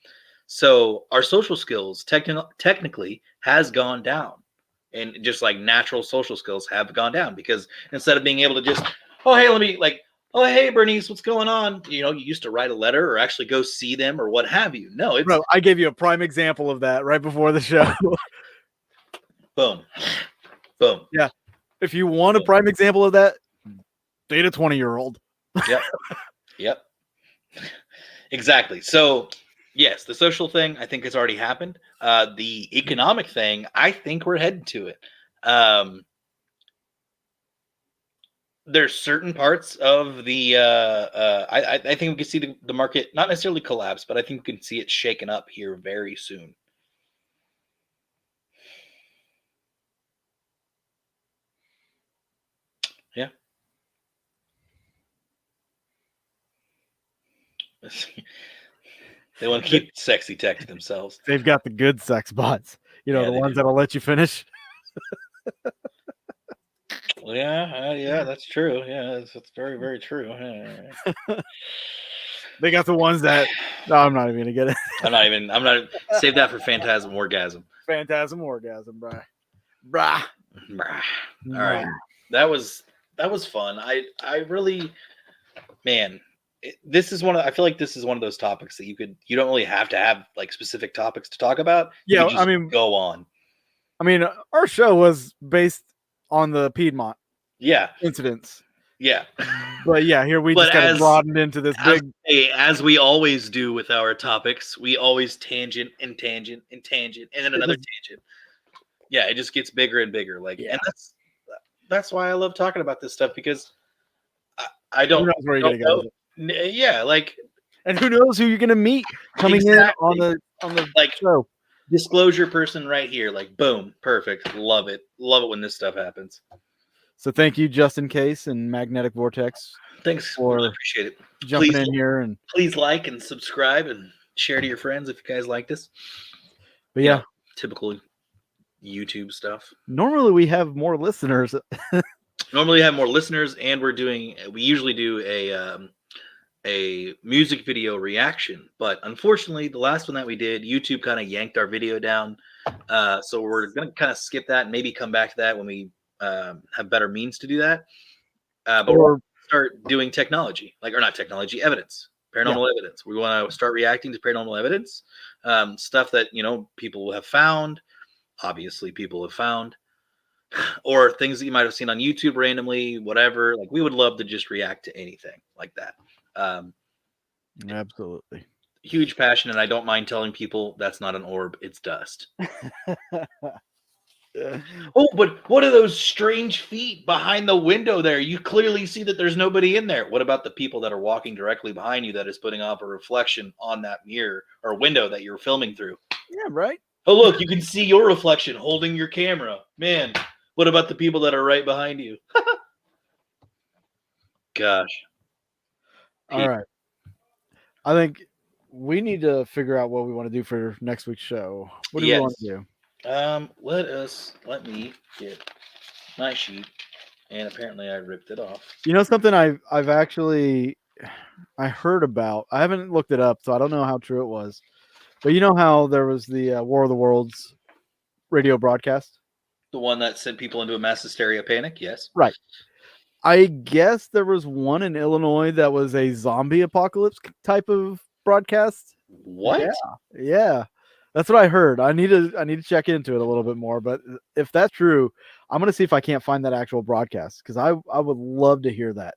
So our social skills technically has gone down, and just like natural social skills have gone down, because instead of being able to just, oh, hey, Bernice, what's going on? You used to write a letter or actually go see them or what have you. No, it's... Bro, I gave you a prime example of that right before the show. Boom. Yeah. If you want a prime example of that, date a 20-year-old. Yep. Exactly. So, yes, the social thing, I think, has already happened. The economic thing, I think we're headed to it. There's certain parts of the I think we can see the market not necessarily collapse, but I think we can see it shaken up here very soon. Yeah. They want to keep sexy tech to themselves. They've got the good sex bots. The ones that'll let you finish. Well, yeah, that's true. Yeah, that's very, very true. They got the ones that... No, I'm not even gonna get it. I'm not save that for Phantasm Orgasm. Phantasm Orgasm, bruh. All right. That was fun. I really, man, this is I feel like this is one of those topics that you don't really have to have like specific topics to talk about. Yeah, I mean, go on. I mean, our show was based on the Piedmont incidents. Yeah. But yeah, here we just kind of broadened into this big... As we always do with our topics, we always tangent, and then another tangent. Yeah, it just gets bigger and bigger. And that's why I love talking about this stuff, because I don't... Who knows where you're going to go with it. Yeah, and who knows who you're going to meet coming in on the show. Disclosure person right here, boom, perfect. Love it when this stuff happens. So thank you, Justin Case and Magnetic Vortex. Thanks, really appreciate it. Jumping in here, and please like and subscribe and share to your friends if you guys like this. But yeah, typical YouTube stuff. Normally we have more listeners. And we usually do a music video reaction, but unfortunately the last one that we did, YouTube kind of yanked our video down, so we're gonna kind of skip that and maybe come back to that when we have better means to do that, but we'll start doing technology, or not technology, evidence, paranormal evidence. We want to start reacting to paranormal evidence, stuff that people have found, obviously people have found, or things that you might have seen on YouTube randomly, whatever. We would love to just react to anything like that. Absolutely. Huge passion, and I don't mind telling people that's not an orb, it's dust. Oh, but what are those strange feet behind the window there? You clearly see that there's nobody in there. What about the people that are walking directly behind you that is putting off a reflection on that mirror or window that you're filming through? Yeah, right. Oh, look, you can see your reflection holding your camera. Man, what about the people that are right behind you? Gosh. All right. I think we need to figure out what we want to do for next week's show. What do we want to do? Let me get my sheet, and apparently I ripped it off. Something I've actually heard about. I haven't looked it up, so I don't know how true it was. But you know how there was the War of the Worlds radio broadcast? The one that sent people into a mass hysteria panic? Yes. Right. I guess there was one in Illinois that was a zombie apocalypse type of broadcast. What? Yeah. That's what I heard. I need to check into it a little bit more. But if that's true, I'm going to see if I can't find that actual broadcast, because I would love to hear that.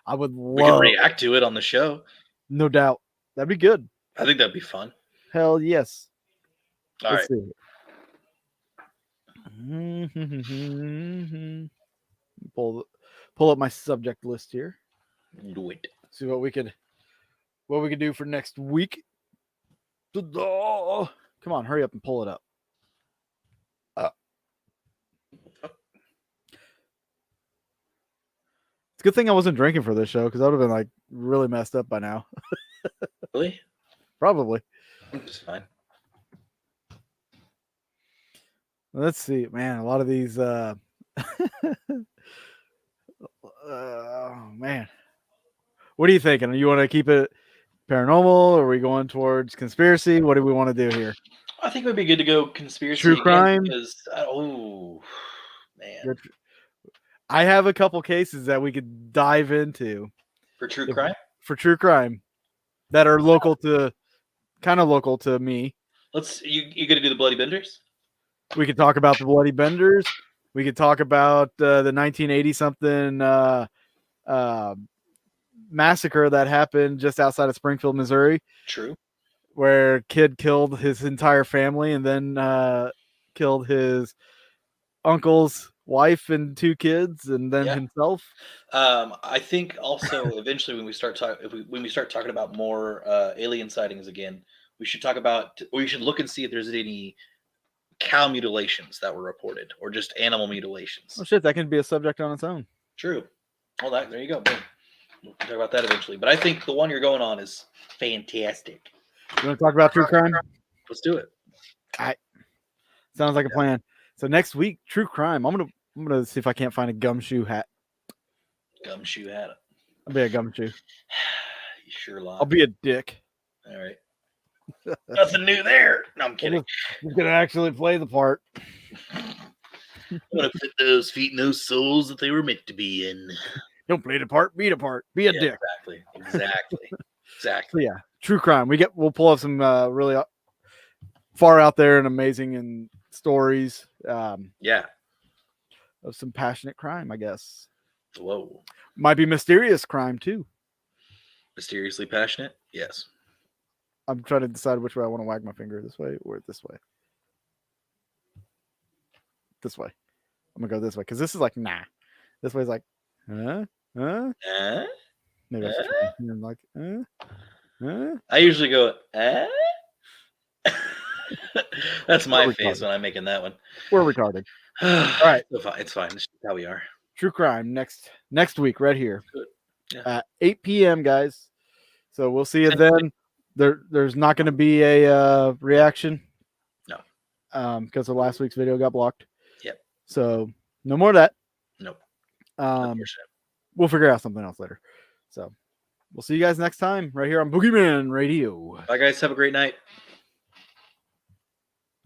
I would We can love, react to it on the show. no doubt. That'd be good. I think that'd be fun. Hell yes. All Let's right. see. Pull up my subject list here. Do it. See what we could do for next week. Come on, hurry up and pull it up. It's a good thing I wasn't drinking for this show because I would have been like really messed up by now. Really? Probably. It's fine. Let's see, man. A lot of these. Man, what are you thinking? You want to keep it paranormal, or are we going towards conspiracy? What do we want to do here? I think it would be good to go conspiracy True again crime? because oh man, I have a couple cases that we could dive into for true crime. for true crime that are local to, kind of local to me. You gonna do the Bloody Benders? We could talk about the Bloody Benders. We could talk about the 1980 something massacre that happened just outside of Springfield, Missouri. True. Where a kid killed his entire family and then killed his uncle's wife and 2 kids and then himself. I think also eventually when we start talking about more alien sightings again, we should look and see if there's any cow mutilations that were reported or just animal mutilations. Oh shit, that can be a subject on its own. True. Well, there you go. Boom. We'll talk about that eventually. But I think the one you're going on is fantastic. You want to talk about true crime? Let's do it. Sounds like a plan. So next week, true crime. I'm gonna see if I can't find a gumshoe hat. Gumshoe hat. I'll be a gumshoe. You sure lie. I'll be a dick. All right. Nothing new there. No, I'm kidding. I'm gonna actually play the part. I'm gonna put those feet in those souls that they were meant to be in. Don't play the part, be the part. Be a dick. Exactly. So yeah, true crime. We'll pull up some really far out there and amazing and stories. Of some passionate crime, I guess. Whoa. Might be mysterious crime too. Mysteriously passionate? Yes. I'm trying to decide which way I want to wag my finger, this way or this way. This way. I'm gonna go this way because this is like nah. This way's like Maybe that's like I usually go That's my face when I'm making that one. We're retarded. All right. It's fine. This is how we are. True crime next week right here. Good. Yeah. At 8 p.m. guys. So we'll see you then. There's not going to be a reaction. No. Because of last week's video got blocked. Yep. So no more of that. Nope. We'll figure out something else later. So we'll see you guys next time right here on Boogeyman Radio. Bye guys. Have a great night.